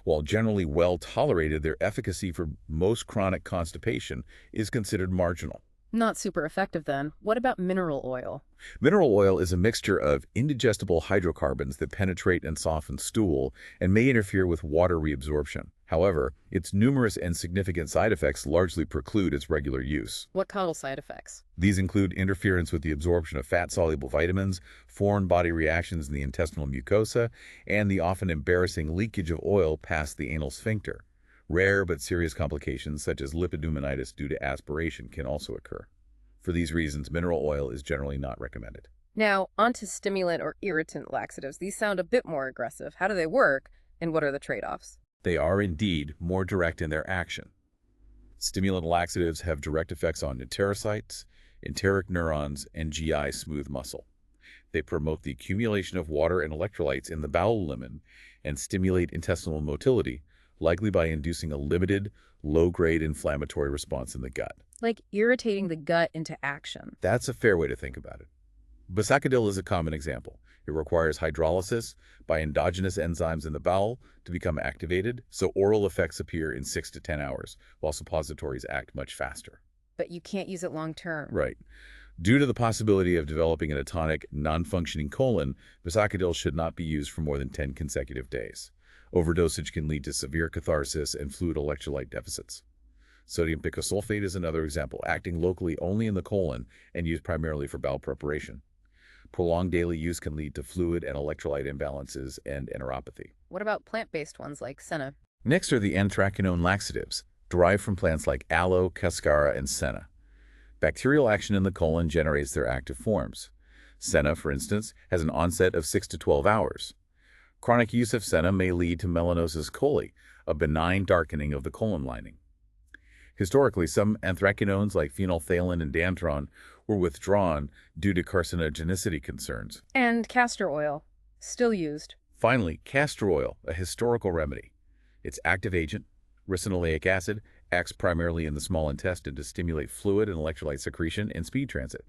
While generally well tolerated, their efficacy for most chronic constipation is considered marginal. Not super effective then. What about mineral oil? Mineral oil is a mixture of indigestible hydrocarbons that penetrate and soften stool and may interfere with water reabsorption. However, its numerous and significant side effects largely preclude its regular use. What causal side effects? These include interference with the absorption of fat-soluble vitamins, foreign body reactions in the intestinal mucosa, and the often embarrassing leakage of oil past the anal sphincter. Rare but serious complications such as lipidogenitis due to aspiration can also occur. For these reasons, mineral oil is generally not recommended. Now, onto stimulant or irritant laxatives. These sound a bit more aggressive. How do they work, and what are the trade-offs? They are indeed more direct in their action. Stimulant laxatives have direct effects on enterocytes, enteric neurons, and GI smooth muscle. They promote the accumulation of water and electrolytes in the bowel lumen and stimulate intestinal motility, likely by inducing a limited, low-grade inflammatory response in the gut. Like irritating the gut into action. That's a fair way to think about it. Bisacodil is a common example. It requires hydrolysis by endogenous enzymes in the bowel to become activated, so oral effects appear in 6 to 10 hours, while suppositories act much faster. But you can't use it long term. Right. Due to the possibility of developing an atonic, non-functioning colon, bisacodil should not be used for more than 10 consecutive days. Overdosage can lead to severe catharsis and fluid electrolyte deficits. Sodium picosulfate is another example, acting locally only in the colon and used primarily for bowel preparation. Prolonged daily use can lead to fluid and electrolyte imbalances and enteropathy. What about plant-based ones like senna? Next are the anthraquinone laxatives, derived from plants like aloe, cascara, and senna. Bacterial action in the colon generates their active forms. Senna, for instance, has an onset of 6 to 12 hours. Chronic use of senna may lead to melanosis coli, a benign darkening of the colon lining. Historically, some anthraquinones like phenolphthalein and dantrone were withdrawn due to carcinogenicity concerns. And castor oil, still used. Finally, castor oil, a historical remedy. Its active agent, ricinoleic acid, acts primarily in the small intestine to stimulate fluid and electrolyte secretion and speed transit.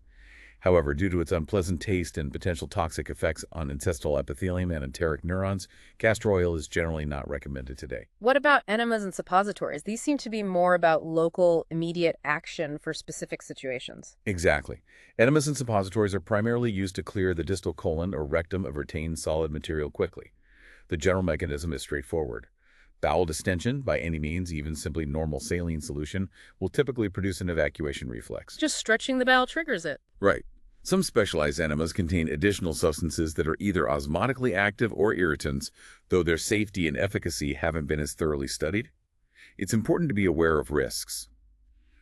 However, due to its unpleasant taste and potential toxic effects on intestinal epithelium and enteric neurons, castor oil is generally not recommended today. What about enemas and suppositories? These seem to be more about local, immediate action for specific situations. Exactly. Enemas and suppositories are primarily used to clear the distal colon or rectum of retained solid material quickly. The general mechanism is straightforward. Bowel distension, by any means, even simply normal saline solution, will typically produce an evacuation reflex. Just stretching the bowel triggers it. Right. Some specialized enemas contain additional substances that are either osmotically active or irritants, though their safety and efficacy haven't been as thoroughly studied. It's important to be aware of risks.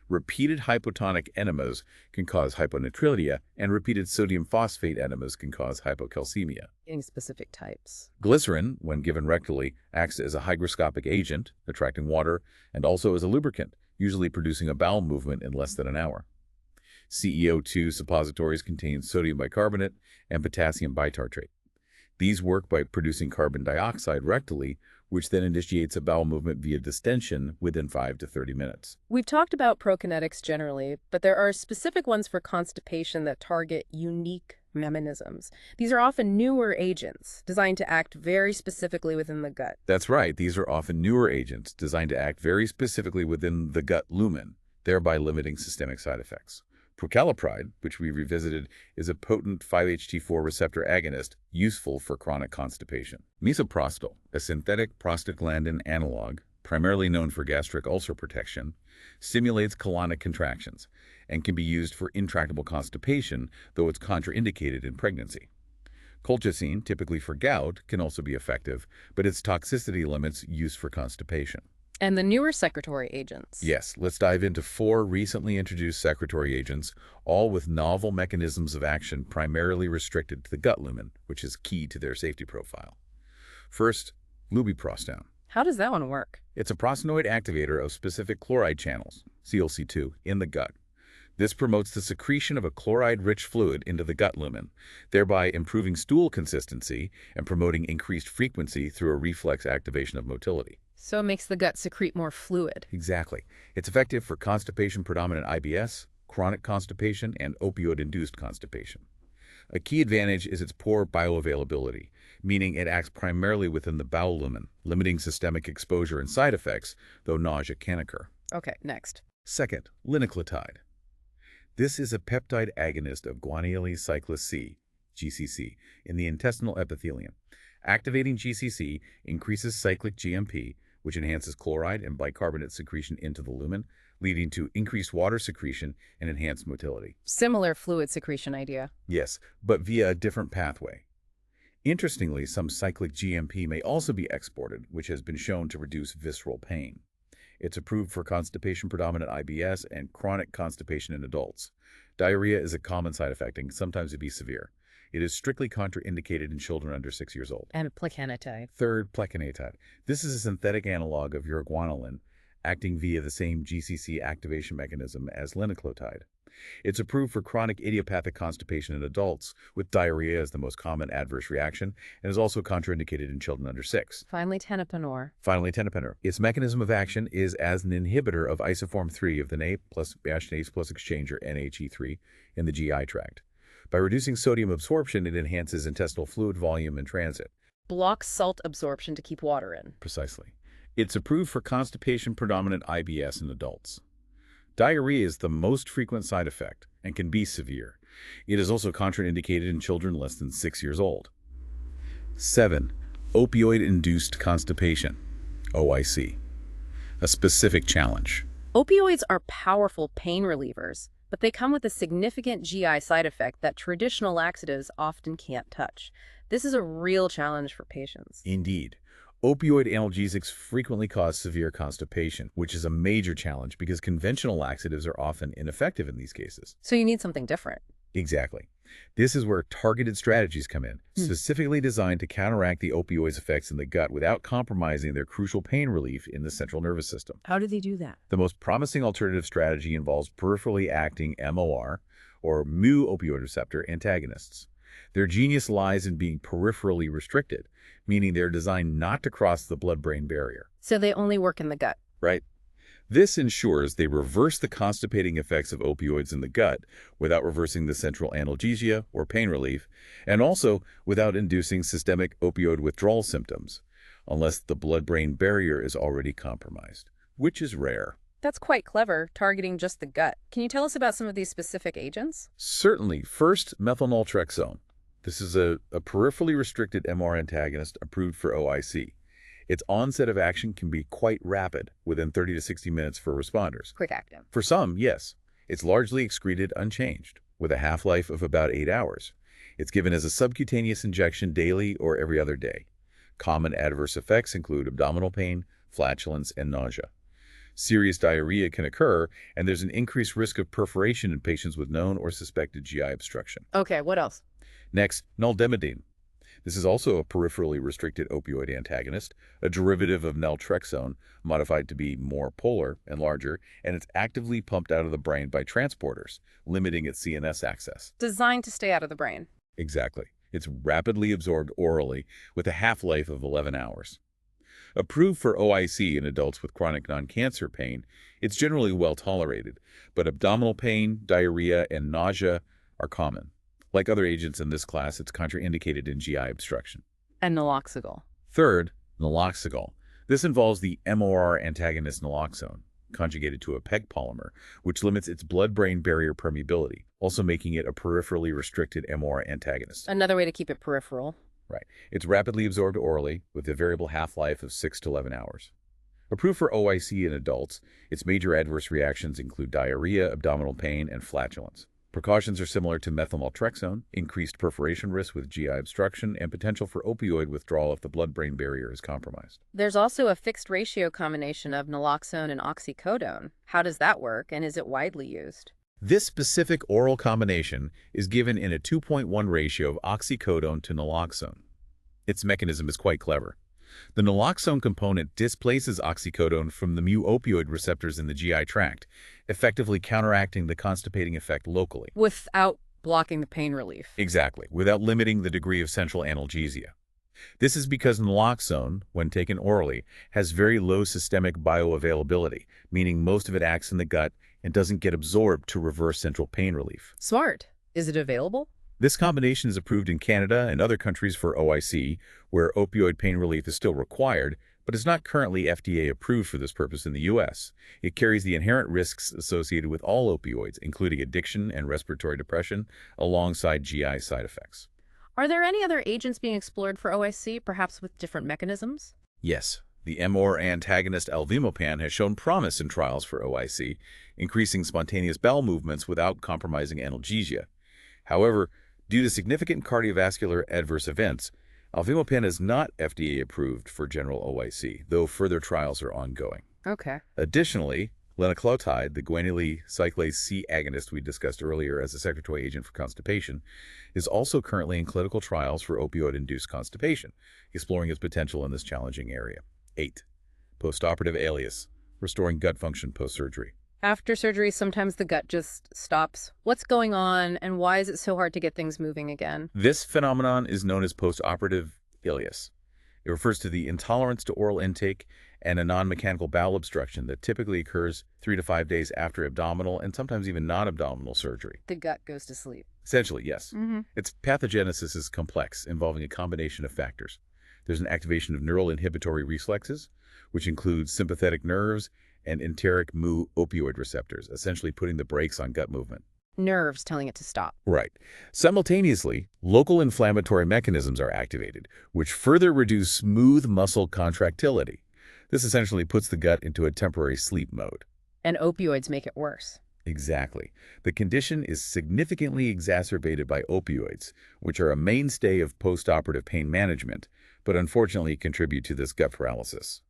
Repeated hypotonic enemas can cause hyponatremia, and repeated sodium phosphate enemas can cause hypocalcemia. Getting specific types. Glycerin, when given rectally, acts as a hygroscopic agent, attracting water, and also as a lubricant, usually producing a bowel movement in less than an hour. CEO2 suppositories contain sodium bicarbonate and potassium bitartrate. These work by producing carbon dioxide rectally, which then initiates a bowel movement via distension within 5 to 30 minutes. We've talked about prokinetics generally, but there are specific ones for constipation that target unique mechanisms. These are often newer agents designed to act very specifically within the gut. That's right. These are often newer agents designed to act very specifically within the gut lumen, thereby limiting systemic side effects. Prucalopride, which we revisited, is a potent 5-HT4 receptor agonist useful for chronic constipation. Misoprostol, a synthetic prostaglandin analog, primarily known for gastric ulcer protection, stimulates colonic contractions and can be used for intractable constipation, though it's contraindicated in pregnancy. Colchicine, typically for gout, can also be effective, but its toxicity limits use for constipation. And the newer secretory agents. Yes, let's dive into 4 recently introduced secretory agents, all with novel mechanisms of action primarily restricted to the gut lumen, which is key to their safety profile. First, lubiprostone. How does that one work? It's a prostanoid activator of specific chloride channels, CLC2, in the gut. This promotes the secretion of a chloride-rich fluid into the gut lumen, thereby improving stool consistency and promoting increased frequency through a reflex activation of motility. So it makes the gut secrete more fluid. Exactly. It's effective for constipation-predominant IBS, chronic constipation, and opioid-induced constipation. A key advantage is its poor bioavailability, meaning it acts primarily within the bowel lumen, limiting systemic exposure and side effects, though nausea can occur. Okay, next. Second, linaclotide. This is a peptide agonist of guanylyl cyclase C, GCC, in the intestinal epithelium. Activating GCC increases cyclic GMP, which enhances chloride and bicarbonate secretion into the lumen, leading to increased water secretion and enhanced motility. Similar fluid secretion idea. Yes, but via a different pathway. Interestingly, some cyclic GMP may also be exported, which has been shown to reduce visceral pain. It's approved for constipation-predominant IBS and chronic constipation in adults. Diarrhea is a common side effect and sometimes it be severe. It is strictly contraindicated in children under 6 years old. And plecanatide. Third, plecanatide. This is a synthetic analog of uroguanylin, acting via the same GCC activation mechanism as linaclotide. It's approved for chronic idiopathic constipation in adults, with diarrhea as the most common adverse reaction, and is also contraindicated in children under 6. Finally, tenapanor. Its mechanism of action is as an inhibitor of isoform 3 of the NAP plus BH plus exchanger NHE3 in the GI tract. By reducing sodium absorption, it enhances intestinal fluid volume and transit. Blocks salt absorption to keep water in. Precisely. It's approved for constipation-predominant IBS in adults. Diarrhea is the most frequent side effect and can be severe. It is also contraindicated in children less than 6 years old. 7. Opioid-induced constipation, OIC. A specific challenge. Opioids are powerful pain relievers, but they come with a significant GI side effect that traditional laxatives often can't touch. This is a real challenge for patients. Indeed. Opioid analgesics frequently cause severe constipation, which is a major challenge because conventional laxatives are often ineffective in these cases. So you need something different. Exactly. This is where targeted strategies come in, specifically designed to counteract the opioids' effects in the gut without compromising their crucial pain relief in the central nervous system. How do they do that? The most promising alternative strategy involves peripherally acting MOR, or mu opioid receptor antagonists. Their genius lies in being peripherally restricted, meaning they're designed not to cross the blood-brain barrier. So they only work in the gut. Right? This ensures they reverse the constipating effects of opioids in the gut without reversing the central analgesia or pain relief, and also without inducing systemic opioid withdrawal symptoms, unless the blood-brain barrier is already compromised, which is rare. That's quite clever, targeting just the gut. Can you tell us about some of these specific agents? Certainly. First, methylnaltrexone. This is a peripherally restricted MR antagonist approved for OIC. Its onset of action can be quite rapid, within 30 to 60 minutes for responders. Quick acting. For some, yes. It's largely excreted unchanged, with a half-life of about 8 hours. It's given as a subcutaneous injection daily or every other day. Common adverse effects include abdominal pain, flatulence, and nausea. Serious diarrhea can occur, and there's an increased risk of perforation in patients with known or suspected GI obstruction. Okay, what else? Next, nalmefene. This is also a peripherally restricted opioid antagonist, a derivative of naltrexone, modified to be more polar and larger, and it's actively pumped out of the brain by transporters, limiting its CNS access. Designed to stay out of the brain. Exactly. It's rapidly absorbed orally with a half-life of 11 hours. Approved for OIC in adults with chronic non-cancer pain, it's generally well tolerated, but abdominal pain, diarrhea, and nausea are common. Like other agents in this class, it's contraindicated in GI obstruction. And naloxone. Third, naloxone. This involves the MOR antagonist naloxone, conjugated to a PEG polymer, which limits its blood-brain barrier permeability, also making it a peripherally restricted MOR antagonist. Another way to keep it peripheral. Right. It's rapidly absorbed orally with a variable half-life of 6 to 11 hours. Approved for OIC in adults, its major adverse reactions include diarrhea, abdominal pain, and flatulence. Precautions are similar to methylnaltrexone, increased perforation risk with GI obstruction, and potential for opioid withdrawal if the blood-brain barrier is compromised. There's also a fixed ratio combination of naloxone and oxycodone. How does that work, and is it widely used? This specific oral combination is given in a 2.1 ratio of oxycodone to naloxone. Its mechanism is quite clever. The naloxone component displaces oxycodone from the mu opioid receptors in the GI tract, effectively counteracting the constipating effect locally. Without blocking the pain relief. Exactly, without limiting the degree of central analgesia. This is because naloxone, when taken orally, has very low systemic bioavailability, meaning most of it acts in the gut and doesn't get absorbed to reverse central pain relief. Smart. Is it available? This combination is approved in Canada and other countries for OIC, where opioid pain relief is still required, but is not currently FDA approved for this purpose in the U.S. It carries the inherent risks associated with all opioids, including addiction and respiratory depression, alongside GI side effects. Are there any other agents being explored for OIC, perhaps with different mechanisms? Yes. The MOR antagonist alvimapan has shown promise in trials for OIC, increasing spontaneous bowel movements without compromising analgesia. However, due to significant cardiovascular adverse events, alvimapan is not FDA approved for general OIC, though further trials are ongoing. Okay. Additionally, lenaclotide, the guanylate cyclase C agonist we discussed earlier as a secretory agent for constipation, is also currently in clinical trials for opioid-induced constipation, exploring its potential in this challenging area. 8. Postoperative alias, restoring gut function post-surgery. After surgery, sometimes the gut just stops. What's going on, and why is it so hard to get things moving again? This phenomenon is known as postoperative ileus. It refers to the intolerance to oral intake and a non-mechanical bowel obstruction that typically occurs 3 to 5 days after abdominal and sometimes even non-abdominal surgery. The gut goes to sleep. Essentially, yes. Its pathogenesis is complex, involving a combination of factors. There's an activation of neural inhibitory reflexes, which includes sympathetic nerves and enteric mu opioid receptors, essentially putting the brakes on gut movement. Nerves telling it to stop. Right. Simultaneously, local inflammatory mechanisms are activated, which further reduce smooth muscle contractility. This essentially puts the gut into a temporary sleep mode. And opioids make it worse. Exactly. The condition is significantly exacerbated by opioids, which are a mainstay of postoperative pain management, but unfortunately contribute to this gut paralysis.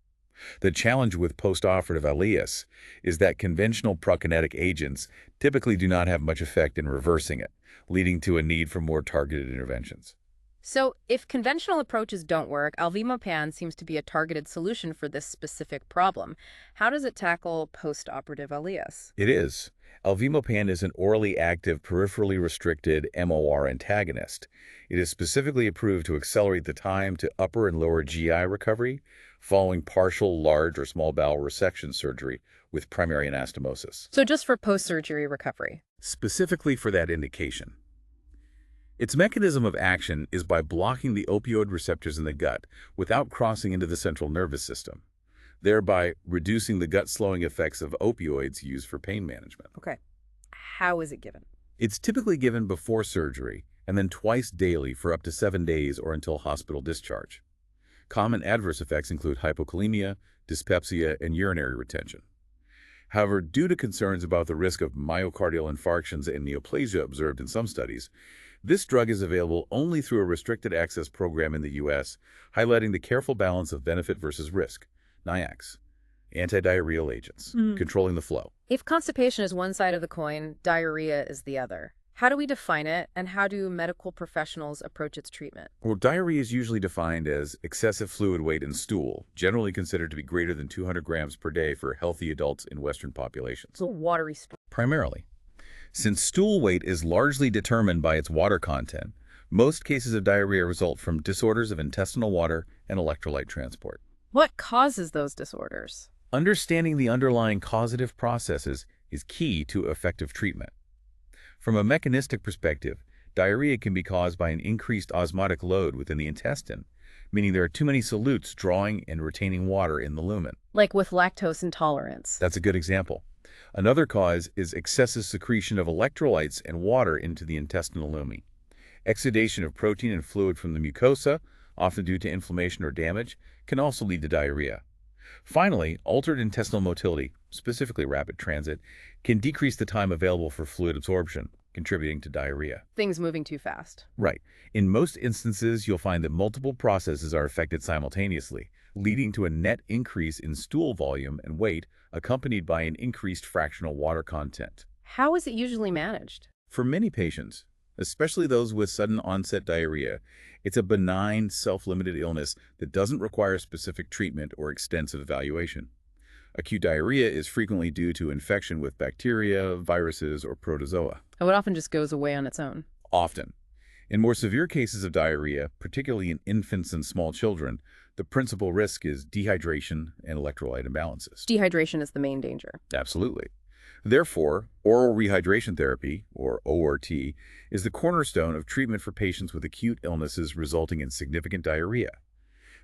The challenge with postoperative ileus is that conventional prokinetic agents typically do not have much effect in reversing it, leading to a need for more targeted interventions. So, if conventional approaches don't work, alvimopan seems to be a targeted solution for this specific problem. How does it tackle postoperative ileus? It is. Alvimopan is an orally active, peripherally restricted MOR antagonist. It is specifically approved to accelerate the time to upper and lower GI recovery following partial, large, or small bowel resection surgery with primary anastomosis, So, just for post-surgery recovery. specifically for that indication. Its mechanism of action is by blocking the opioid receptors in the gut without crossing into the central nervous system, thereby reducing the gut-slowing effects of opioids used for pain management. Okay. How is it given? It's typically given before surgery and then twice daily for up to 7 days or until hospital discharge. Common adverse effects include hypokalemia, dyspepsia, and urinary retention. However, due to concerns about the risk of myocardial infarctions and neoplasia observed in some studies, this drug is available only through a restricted access program in the U.S., highlighting the careful balance of benefit versus risk. NIACs, antidiarrheal agents, controlling the flow. If constipation is one side of the coin, diarrhea is the other. How do we define it, and how do medical professionals approach its treatment? Well, diarrhea is usually defined as excessive fluid weight in stool, generally considered to be greater than 200 grams per day for healthy adults in Western populations. So watery stool. Primarily. Since stool weight is largely determined by its water content, most cases of diarrhea result from disorders of intestinal water and electrolyte transport. What causes those disorders? Understanding the underlying causative processes is key to effective treatment. From a mechanistic perspective, diarrhea can be caused by an increased osmotic load within the intestine, meaning there are too many solutes drawing and retaining water in the lumen. Like with lactose intolerance. That's a good example. Another cause is excessive secretion of electrolytes and water into the intestinal lumen. Exudation of protein and fluid from the mucosa, often due to inflammation or damage, can also lead to diarrhea. Finally, altered intestinal motility, specifically rapid transit, can decrease the time available for fluid absorption, contributing to diarrhea. Things moving too fast. Right. In most instances, you'll find that multiple processes are affected simultaneously, leading to a net increase in stool volume and weight, accompanied by an increased fractional water content. How is it usually managed? For many patients, especially those with sudden onset diarrhea, it's a benign, self-limited illness that doesn't require specific treatment or extensive evaluation. Acute diarrhea is frequently due to infection with bacteria, viruses, or protozoa. Oh, it often just goes away on its own. Often. In more severe cases of diarrhea, particularly in infants and small children, the principal risk is dehydration and electrolyte imbalances. Dehydration is the main danger. Absolutely. Therefore, oral rehydration therapy, or ORT, is the cornerstone of treatment for patients with acute illnesses resulting in significant diarrhea.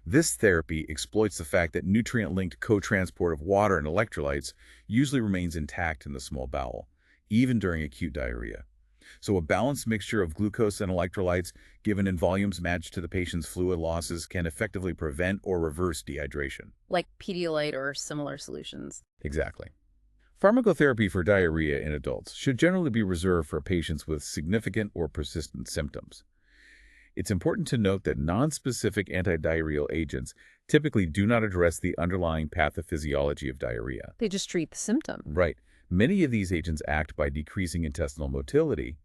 This therapy exploits the fact that nutrient-linked co-transport of water and electrolytes usually remains intact in the small bowel, even during acute diarrhea. So a balanced mixture of glucose and electrolytes given in volumes matched to the patient's fluid losses can effectively prevent or reverse dehydration. Like Pedialyte or similar solutions. Exactly. Pharmacotherapy for diarrhea in adults should generally be reserved for patients with significant or persistent symptoms. It's important to note that nonspecific antidiarrheal agents typically do not address the underlying pathophysiology of diarrhea. They just treat the symptom. Right. Many of these agents act by decreasing intestinal motility,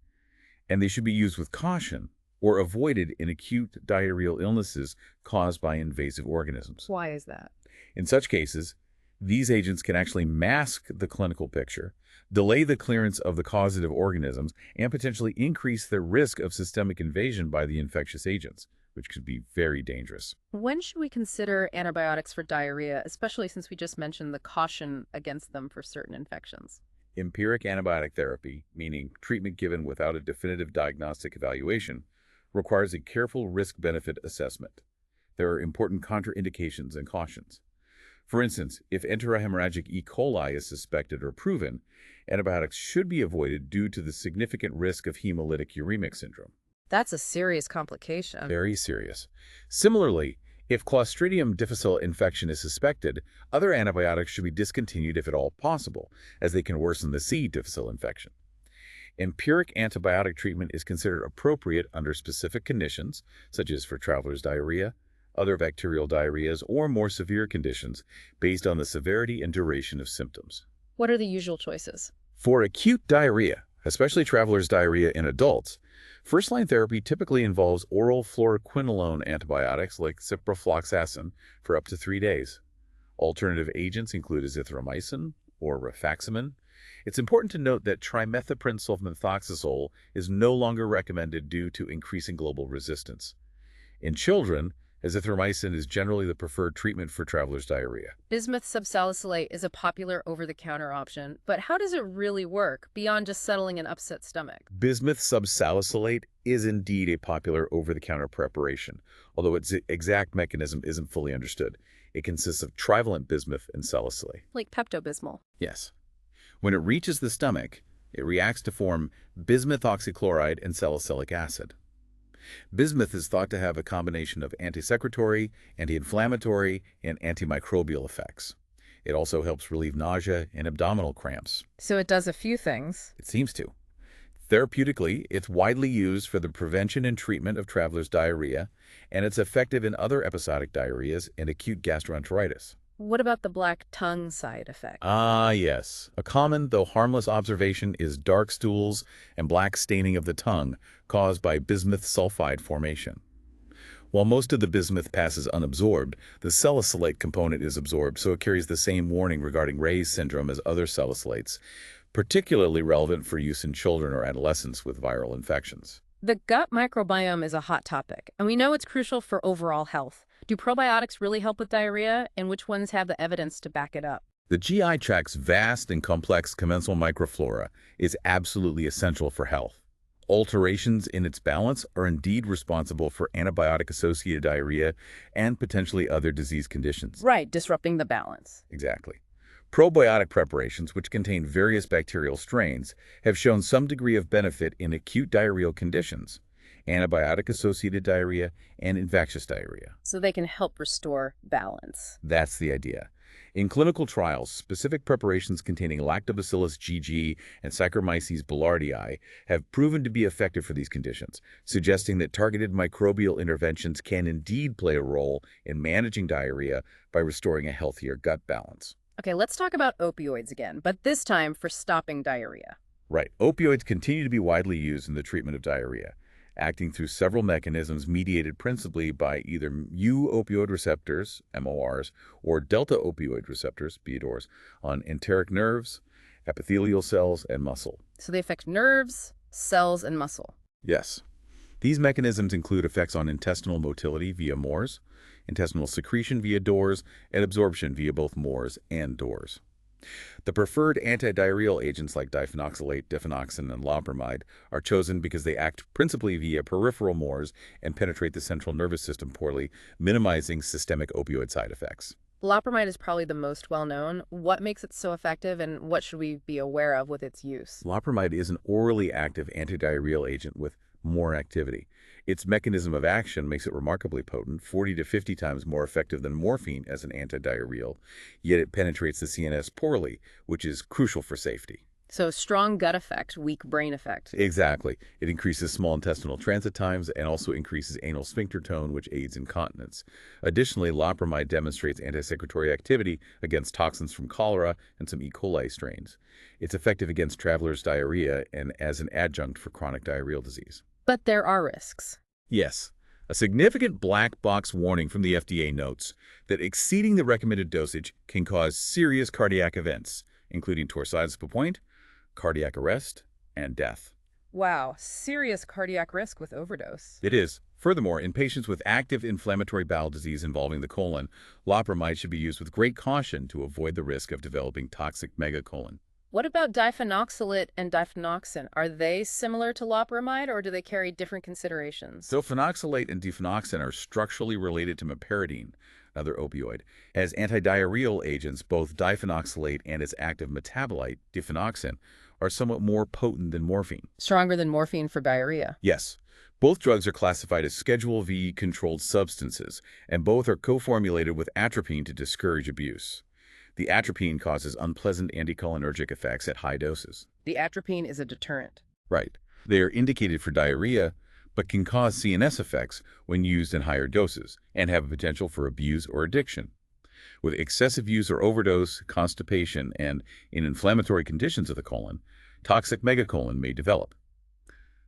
and they should be used with caution or avoided in acute diarrheal illnesses caused by invasive organisms. Why is that? In such cases, these agents can actually mask the clinical picture, delay the clearance of the causative organisms, and potentially increase the risk of systemic invasion by the infectious agents, which could be very dangerous. When should we consider antibiotics for diarrhea, especially since we just mentioned the caution against them for certain infections? Empiric antibiotic therapy, meaning treatment given without a definitive diagnostic evaluation, requires a careful risk-benefit assessment. There are important contraindications and cautions. For instance, if enterohemorrhagic E. coli is suspected or proven, antibiotics should be avoided due to the significant risk of hemolytic uremic syndrome. That's a serious complication. Very serious. Similarly, If Clostridium difficile infection is suspected, other antibiotics should be discontinued if at all possible, as they can worsen the C. difficile infection. Empiric antibiotic treatment is considered appropriate under specific conditions, such as for traveler's diarrhea, other bacterial diarrheas, or more severe conditions, based on the severity and duration of symptoms. What are the usual choices? For acute diarrhea, especially traveler's diarrhea in adults, first-line therapy typically involves oral fluoroquinolone antibiotics like ciprofloxacin for up to 3 days. Alternative agents include azithromycin or rifaximin. It's important to note that trimethoprim sulfamethoxazole is no longer recommended due to increasing global resistance. In children, azithromycin is generally the preferred treatment for traveler's diarrhea. Bismuth subsalicylate is a popular over-the-counter option, but how does it really work beyond just settling an upset stomach? Bismuth subsalicylate is indeed a popular over-the-counter preparation, although its exact mechanism isn't fully understood. It consists of trivalent bismuth and salicylate. Like Pepto-Bismol. Yes. When it reaches the stomach, it reacts to form bismuth oxychloride and salicylic acid. Bismuth is thought to have a combination of antisecretory, anti-inflammatory, and antimicrobial effects. It also helps relieve nausea and abdominal cramps. So it does a few things. It seems to. Therapeutically, it's widely used for the prevention and treatment of traveler's diarrhea, and it's effective in other episodic diarrheas and acute gastroenteritis. What about the black tongue side effect? Ah, yes. A common, though harmless observation is dark stools and black staining of the tongue caused by bismuth sulfide formation. While most of the bismuth passes unabsorbed, the salicylate component is absorbed, so it carries the same warning regarding Ray's syndrome as other salicylates, particularly relevant for use in children or adolescents with viral infections. The gut microbiome is a hot topic, and we know it's crucial for overall health. Do probiotics really help with diarrhea, and which ones have the evidence to back it up? The GI tract's vast and complex commensal microflora is absolutely essential for health. Alterations in its balance are indeed responsible for antibiotic-associated diarrhea and potentially other disease conditions. Right, disrupting the balance. Exactly. Probiotic preparations, which contain various bacterial strains, have shown some degree of benefit in acute diarrheal conditions, antibiotic-associated diarrhea, and infectious diarrhea. So they can help restore balance. That's the idea. In clinical trials, specific preparations containing Lactobacillus GG and Saccharomyces boulardii have proven to be effective for these conditions, suggesting that targeted microbial interventions can indeed play a role in managing diarrhea by restoring a healthier gut balance. Okay, let's talk about opioids again, but this time for stopping diarrhea. Right. Opioids continue to be widely used in the treatment of diarrhea, acting through several mechanisms mediated principally by either mu-opioid receptors, MORs, or delta opioid receptors, BDORs, on enteric nerves, epithelial cells, and muscle. So they affect nerves, cells, and muscle. Yes. These mechanisms include effects on intestinal motility via MORs, intestinal secretion via DORs, and absorption via both MORs and DORs. The preferred antidiarrheal agents like diphenoxylate, diphenoxin, and loperamide are chosen because they act principally via peripheral MORs and penetrate the central nervous system poorly, minimizing systemic opioid side effects. Loperamide is probably the most well-known. What makes it so effective, and what should we be aware of with its use? Loperamide is an orally active antidiarrheal agent with more activity. Its mechanism of action makes it remarkably potent, 40 to 50 times more effective than morphine as an antidiarrheal, yet it penetrates the CNS poorly, which is crucial for safety. So strong gut effect, weak brain effect. Exactly. It increases small intestinal transit times and also increases anal sphincter tone, which aids incontinence. Additionally, loperamide demonstrates antisecretory activity against toxins from cholera and some E. coli strains. It's effective against traveler's diarrhea and as an adjunct for chronic diarrheal disease. But there are risks. Yes. A significant black box warning from the FDA notes that exceeding the recommended dosage can cause serious cardiac events, including torsades de pointe, cardiac arrest, and death. Wow, serious cardiac risk with overdose. It is. Furthermore, in patients with active inflammatory bowel disease involving the colon, loperamide should be used with great caution to avoid the risk of developing toxic megacolon. What about diphenoxylate and diphenoxin? Are they similar to loperamide, or do they carry different considerations? So phenoxylate and diphenoxin are structurally related to meperidine, another opioid. As antidiarrheal agents, both diphenoxylate and its active metabolite, diphenoxin, are somewhat more potent than morphine. Stronger than morphine for diarrhea. Yes. Both drugs are classified as Schedule V controlled substances, and both are co-formulated with atropine to discourage abuse. The atropine causes unpleasant anticholinergic effects at high doses. The atropine is a deterrent. Right. They are indicated for diarrhea, but can cause CNS effects when used in higher doses and have a potential for abuse or addiction. With excessive use or overdose, constipation, and in inflammatory conditions of the colon, toxic megacolon may develop.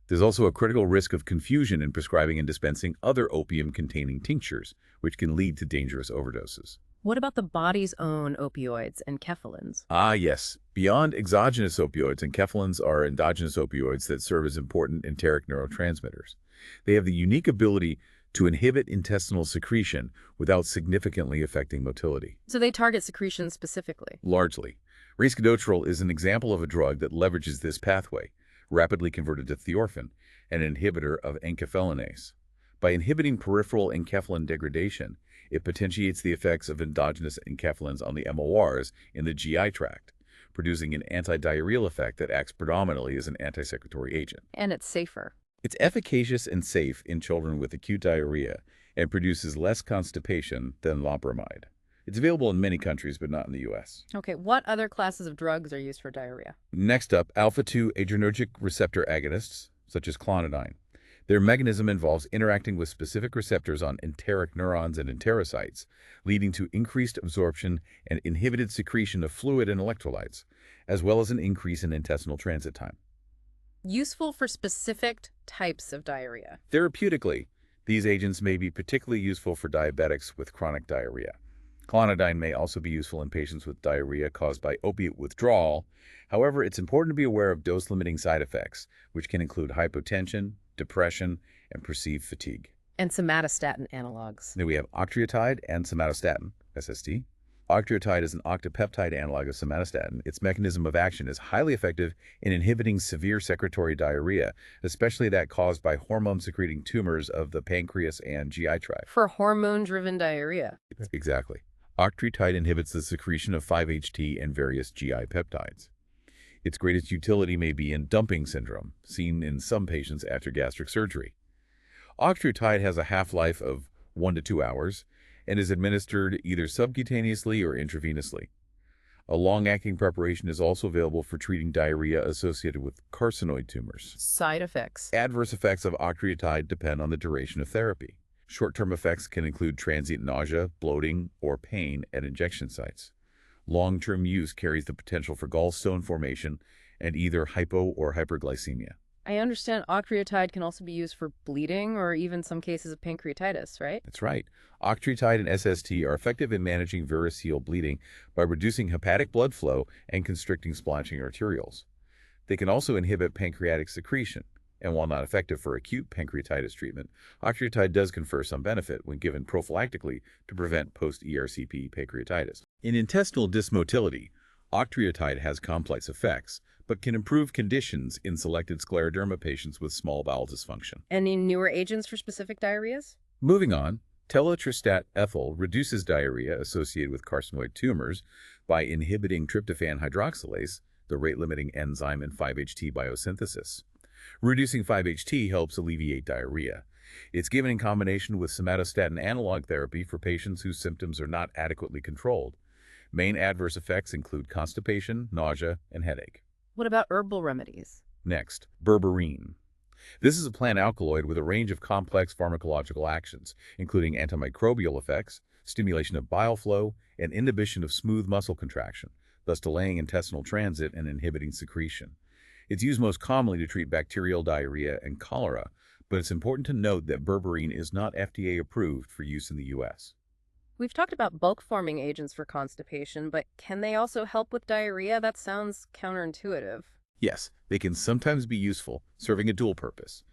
There's also a critical risk of confusion in prescribing and dispensing other opium-containing tinctures, which can lead to dangerous overdoses. What about the body's own opioids and enkephalins? Ah, yes. Beyond exogenous opioids, enkephalins are endogenous opioids that serve as important enteric neurotransmitters. They have the unique ability to inhibit intestinal secretion without significantly affecting motility. So they target secretion specifically. Largely. Resveratrol is an example of a drug that leverages this pathway, rapidly converted to thorphin, an inhibitor of enkephalinase. By inhibiting peripheral enkephalin degradation, it potentiates the effects of endogenous enkephalins on the MORs in the GI tract, producing an antidiarrheal effect that acts predominantly as an antisecretory agent. And it's safer. It's efficacious and safe in children with acute diarrhea and produces less constipation than loperamide. It's available in many countries, but not in the U.S. Okay, what other classes of drugs are used for diarrhea? Next up, alpha-2 adrenergic receptor agonists, such as clonidine. Their mechanism involves interacting with specific receptors on enteric neurons and enterocytes, leading to increased absorption and inhibited secretion of fluid and electrolytes, as well as an increase in intestinal transit time. Useful for specific types of diarrhea. Therapeutically, these agents may be particularly useful for diabetics with chronic diarrhea. Clonidine may also be useful in patients with diarrhea caused by opiate withdrawal. However, it's important to be aware of dose-limiting side effects, which can include hypotension, depression, and perceived fatigue. And somatostatin analogs. Then we have octreotide and somatostatin, SST. Octreotide is an octapeptide analog of somatostatin. Its mechanism of action is highly effective in inhibiting severe secretory diarrhea, especially that caused by hormone-secreting tumors of the pancreas and GI tract. For hormone-driven diarrhea. Exactly. Octreotide inhibits the secretion of 5-HT and various GI peptides. Its greatest utility may be in dumping syndrome, seen in some patients after gastric surgery. Octreotide has a half-life of 1 to 2 hours and is administered either subcutaneously or intravenously. A long-acting preparation is also available for treating diarrhea associated with carcinoid tumors. Side effects. Adverse effects of octreotide depend on the duration of therapy. Short-term effects can include transient nausea, bloating, or pain at injection sites. Long-term use carries the potential for gallstone formation and either hypo or hyperglycemia. I understand octreotide can also be used for bleeding or even some cases of pancreatitis, right? That's right. Octreotide and SST are effective in managing variceal bleeding by reducing hepatic blood flow and constricting splotching arterioles. They can also inhibit pancreatic secretion, and while not effective for acute pancreatitis treatment, octreotide does confer some benefit when given prophylactically to prevent post-ERCP pancreatitis. In intestinal dysmotility, octreotide has complex effects, but can improve conditions in selected scleroderma patients with small bowel dysfunction. Any newer agents for specific diarrheas? Moving on, telotrestat ethyl reduces diarrhea associated with carcinoid tumors by inhibiting tryptophan hydroxylase, the rate-limiting enzyme in 5-HT biosynthesis. Reducing 5-HT helps alleviate diarrhea. It's given in combination with somatostatin analog therapy for patients whose symptoms are not adequately controlled. Main adverse effects include constipation, nausea, and headache. What about herbal remedies? Next, berberine. This is a plant alkaloid with a range of complex pharmacological actions, including antimicrobial effects, stimulation of bile flow, and inhibition of smooth muscle contraction, thus delaying intestinal transit and inhibiting secretion. It's used most commonly to treat bacterial diarrhea and cholera, but it's important to note that berberine is not FDA approved for use in the U.S. We've talked about bulk-forming agents for constipation, but can they also help with diarrhea? That sounds counterintuitive. Yes, they can sometimes be useful, serving a dual purpose.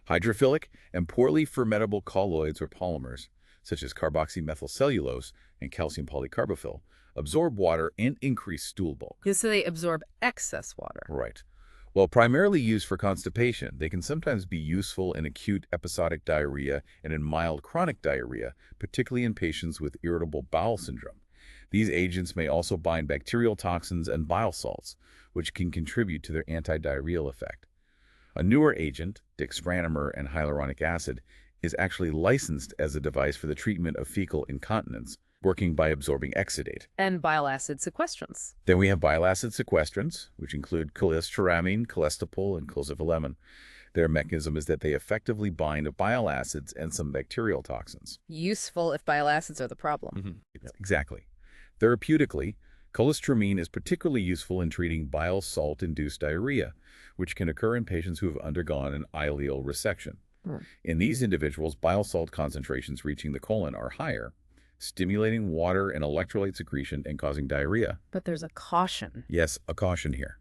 Hydrophilic and poorly fermentable colloids or polymers, such as carboxymethylcellulose and calcium polycarbophil, absorb water and increase stool bulk. So they absorb excess water. Right. While primarily used for constipation, they can sometimes be useful in acute episodic diarrhea and in mild chronic diarrhea, particularly in patients with irritable bowel syndrome. These agents may also bind bacterial toxins and bile salts, which can contribute to their antidiarrheal effect. A newer agent, dextranimer and hyaluronic acid, is actually licensed as a device for the treatment of fecal incontinence, working by absorbing exudate. And bile acid sequestrants. Then we have bile acid sequestrants, which include cholestyramine, cholestyramine, and clozapylamine. Their mechanism is that they effectively bind to bile acids and some bacterial toxins. Useful if bile acids are the problem. Exactly. Therapeutically, cholestyramine is particularly useful in treating bile salt-induced diarrhea, which can occur in patients who have undergone an ileal resection. In these individuals, bile salt concentrations reaching the colon are higher, stimulating water and electrolyte secretion and causing diarrhea. But there's a caution. Yes, a caution here.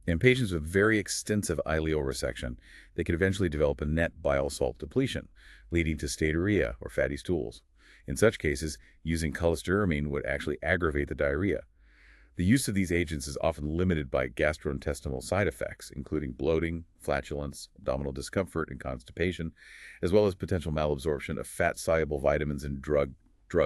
In patients with very extensive ileal resection, they could eventually develop a net bile salt depletion, leading to steatorrhea or fatty stools. In such cases, using cholestyramine would actually aggravate the diarrhea. The use of these agents is often limited by gastrointestinal side effects, including bloating, flatulence, abdominal discomfort, and constipation, as well as potential malabsorption of fat-soluble vitamins and drug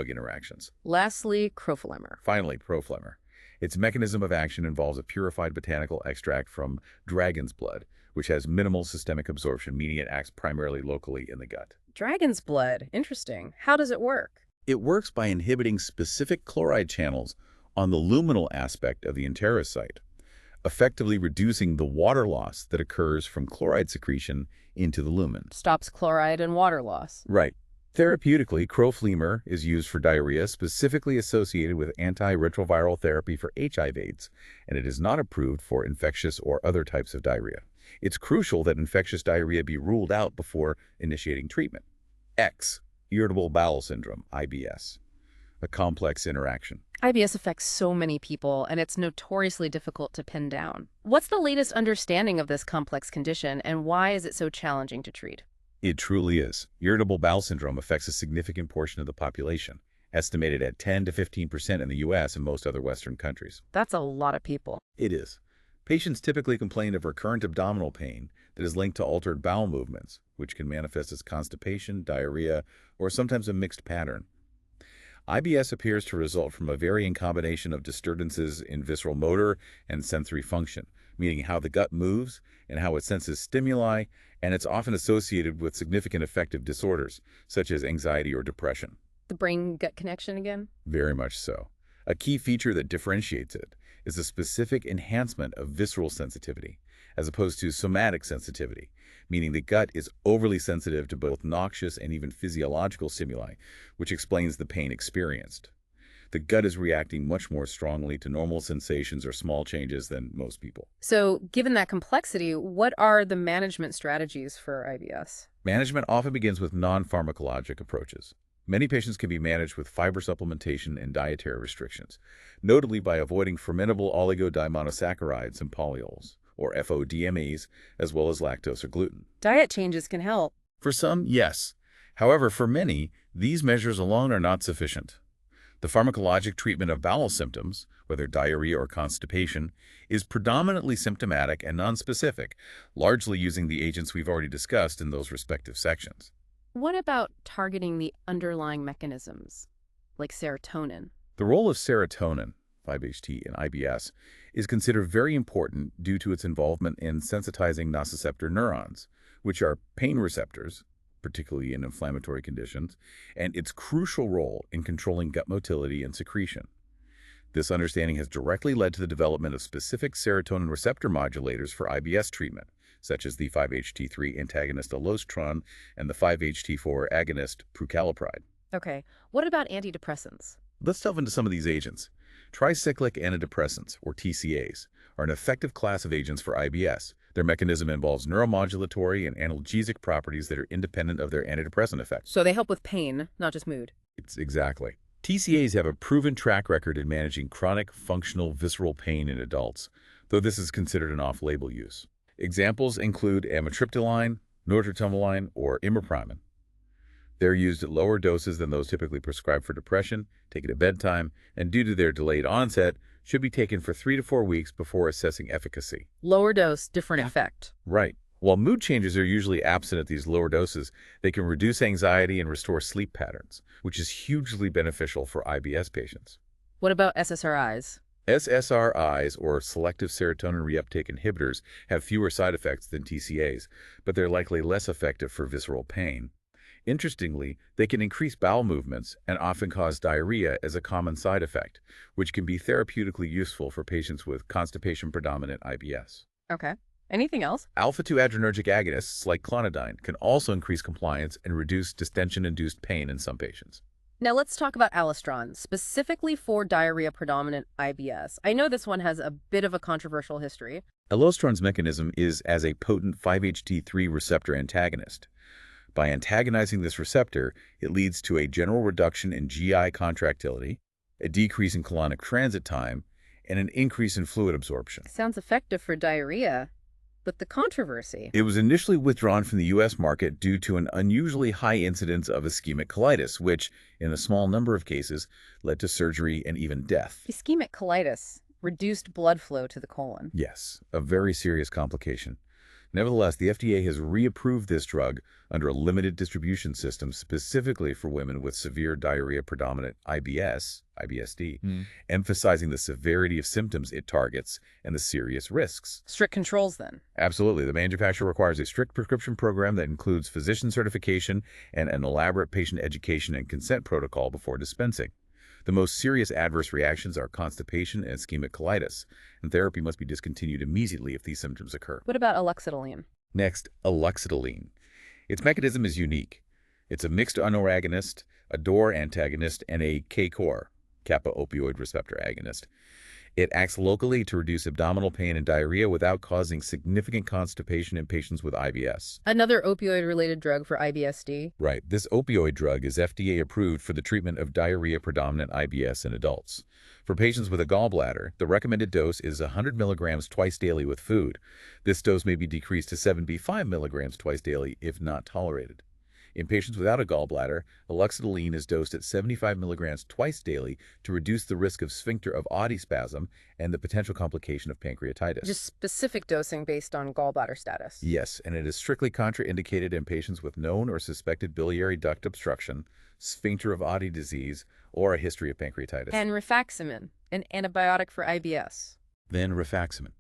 interactions. Lastly, crofelemer. Finally, proflemer. Its mechanism of action involves a purified botanical extract from dragon's blood, which has minimal systemic absorption, meaning it acts primarily locally in the gut. Dragon's blood. Interesting. How does it work? It works by inhibiting specific chloride channels on the luminal aspect of the enterocyte, effectively reducing the water loss that occurs from chloride secretion into the lumen. Stops chloride and water loss. Right. Therapeutically, crofelemer is used for diarrhea specifically associated with antiretroviral therapy for HIV/AIDS, and it is not approved for infectious or other types of diarrhea. It's crucial that infectious diarrhea be ruled out before initiating treatment. X, irritable bowel syndrome, IBS, a complex interaction. IBS affects so many people, and it's notoriously difficult to pin down. What's the latest understanding of this complex condition, and why is it so challenging to treat? It truly is. Irritable bowel syndrome affects a significant portion of the population, estimated at 10 to 15% in the U.S. and most other Western countries. That's a lot of people. It is. Patients typically complain of recurrent abdominal pain that is linked to altered bowel movements, which can manifest as constipation, diarrhea, or sometimes a mixed pattern. IBS appears to result from a varying combination of disturbances in visceral motor and sensory function, meaning how the gut moves and how it senses stimuli, and it's often associated with significant affective disorders, such as anxiety or depression. The brain-gut connection again? Very much so. A key feature that differentiates it is the specific enhancement of visceral sensitivity, as opposed to somatic sensitivity, meaning the gut is overly sensitive to both noxious and even physiological stimuli, which explains the pain experienced. The gut is reacting much more strongly to normal sensations or small changes than most people. So, given that complexity, what are the management strategies for IBS? Management often begins with non-pharmacologic approaches. Many patients can be managed with fiber supplementation and dietary restrictions, notably by avoiding fermentable oligodimonosaccharides and polyols, or FODMAs, as well as lactose or gluten. Diet changes can help. For some, yes. However, for many, these measures alone are not sufficient. The pharmacologic treatment of bowel symptoms, whether diarrhea or constipation, is predominantly symptomatic and nonspecific, largely using the agents we've already discussed in those respective sections. What about targeting the underlying mechanisms, like serotonin? The role of serotonin, 5-HT, in IBS is considered very important due to its involvement in sensitizing nociceptor neurons, which are pain receptors, particularly in inflammatory conditions, and its crucial role in controlling gut motility and secretion. This understanding has directly led to the development of specific serotonin receptor modulators for IBS treatment, such as the 5-HT3 antagonist allostron and the 5-HT4 agonist prucalopride. Okay, what about antidepressants? Let's delve into some of these agents. Tricyclic antidepressants, or TCAs, are an effective class of agents for IBS. Their mechanism involves neuromodulatory and analgesic properties that are independent of their antidepressant effect. So they help with pain, not just mood. Exactly. TCAs have a proven track record in managing chronic functional visceral pain in adults, though this is considered an off-label use. Examples include amitriptyline, nortriptyline, or imipramine. They're used at lower doses than those typically prescribed for depression, taken at bedtime, and due to their delayed onset, should be taken for 3 to 4 weeks before assessing efficacy. Lower dose, different effect. Right. While mood changes are usually absent at these lower doses, they can reduce anxiety and restore sleep patterns, which is hugely beneficial for IBS patients. What about SSRIs? SSRIs, or selective serotonin reuptake inhibitors, have fewer side effects than TCAs, but they're likely less effective for visceral pain. Interestingly, they can increase bowel movements and often cause diarrhea as a common side effect, which can be therapeutically useful for patients with constipation-predominant IBS. Okay. Anything else? Alpha-2 adrenergic agonists like clonidine can also increase compliance and reduce distension-induced pain in some patients. Now let's talk about allosterone, specifically for diarrhea-predominant IBS. I know this one has a bit of a controversial history. Allosterone's mechanism is as a potent 5-HT3 receptor antagonist. By antagonizing this receptor, it leads to a general reduction in GI contractility, a decrease in colonic transit time, and an increase in fluid absorption. Sounds effective for diarrhea, but the controversy. It was initially withdrawn from the U.S. market due to an unusually high incidence of ischemic colitis, which, in a small number of cases, led to surgery and even death. Ischemic colitis, reduced blood flow to the colon. Yes, a very serious complication. Nevertheless, the FDA has reapproved this drug under a limited distribution system specifically for women with severe diarrhea-predominant IBS-D, emphasizing the severity of symptoms it targets and the serious risks. Strict controls, then. Absolutely. The manufacturer requires a strict prescription program that includes physician certification and an elaborate patient education and consent protocol before dispensing. The most serious adverse reactions are constipation and ischemic colitis, and therapy must be discontinued immediately if these symptoms occur. What about aloxitoline? Next, aloxitoline. Its mechanism is unique. It's a mixed UNO agonist, a DOR antagonist, and a K-core, kappa opioid receptor agonist. It acts locally to reduce abdominal pain and diarrhea without causing significant constipation in patients with IBS. Another opioid-related drug for IBS-D? Right. This opioid drug is FDA approved for the treatment of diarrhea-predominant IBS in adults. For patients with a gallbladder, the recommended dose is 100 milligrams twice daily with food. This dose may be decreased to 75 milligrams twice daily if not tolerated. In patients without a gallbladder, aloxitoline is dosed at 75 milligrams twice daily to reduce the risk of sphincter of Oddi spasm and the potential complication of pancreatitis. Just specific dosing based on gallbladder status. Yes, and it is strictly contraindicated in patients with known or suspected biliary duct obstruction, sphincter of Oddi disease, or a history of pancreatitis. And rifaximin, an antibiotic for IBS. Then rifaximin.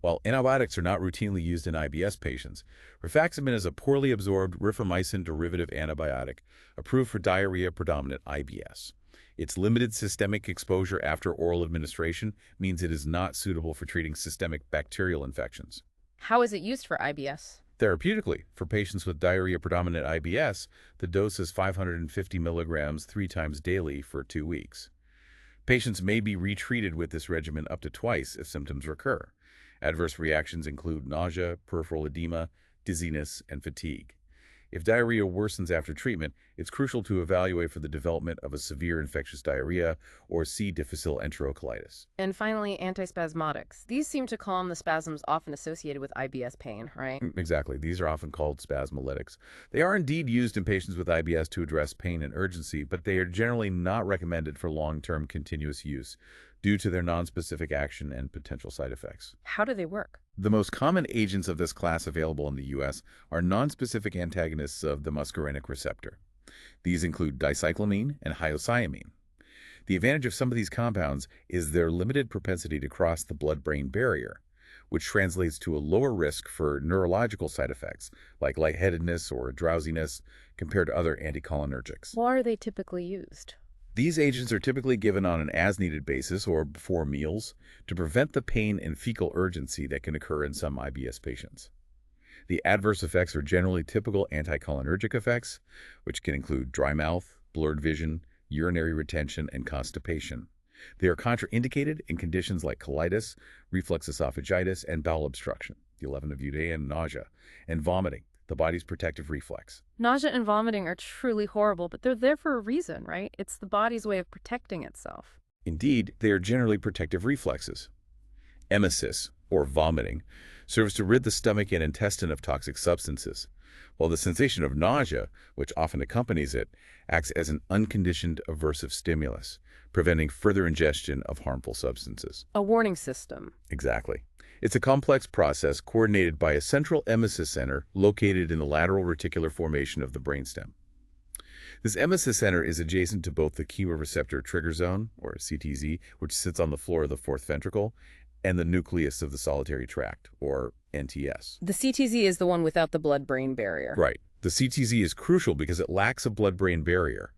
While antibiotics are not routinely used in IBS patients, rifaximin is a poorly absorbed rifamycin derivative antibiotic approved for diarrhea-predominant IBS. Its limited systemic exposure after oral administration means it is not suitable for treating systemic bacterial infections. How is it used for IBS? Therapeutically, for patients with diarrhea-predominant IBS, the dose is 550 milligrams 3 times daily for 2 weeks. Patients may be retreated with this regimen up to twice if symptoms recur. Adverse reactions include nausea, peripheral edema, dizziness, and fatigue. If diarrhea worsens after treatment, it's crucial to evaluate for the development of a severe infectious diarrhea or C. difficile enterocolitis. And finally, antispasmodics. These seem to calm the spasms often associated with IBS pain, right? Exactly. These are often called spasmolytics. They are indeed used in patients with IBS to address pain and urgency, but they are generally not recommended for long-term continuous use due to their nonspecific action and potential side effects. How do they work? The most common agents of this class available in the U.S. are nonspecific antagonists of the muscarinic receptor. These include dicyclamine and hyoscyamine. The advantage of some of these compounds is their limited propensity to cross the blood-brain barrier, which translates to a lower risk for neurological side effects like lightheadedness or drowsiness compared to other anticholinergics. Why are they typically used? These agents are typically given on an as-needed basis or before meals to prevent the pain and fecal urgency that can occur in some IBS patients. The adverse effects are generally typical anticholinergic effects, which can include dry mouth, blurred vision, urinary retention, and constipation. They are contraindicated in conditions like colitis, reflux esophagitis, and bowel obstruction, the 11 of Uday, and nausea, and vomiting, the body's protective reflex. Nausea and vomiting are truly horrible, but they're there for a reason, right? It's the body's way of protecting itself. Indeed, they are generally protective reflexes. Emesis, or vomiting, serves to rid the stomach and intestine of toxic substances, while the sensation of nausea, which often accompanies it, acts as an unconditioned aversive stimulus, preventing further ingestion of harmful substances. A warning system. Exactly. It's a complex process coordinated by a central emesis center located in the lateral reticular formation of the brainstem. This emesis center is adjacent to both the chemoreceptor trigger zone, or CTZ, which sits on the floor of the fourth ventricle, and the nucleus of the solitary tract, or NTS. The CTZ is the one without the blood-brain barrier. Right. The CTZ is crucial because it lacks a blood-brain barrier,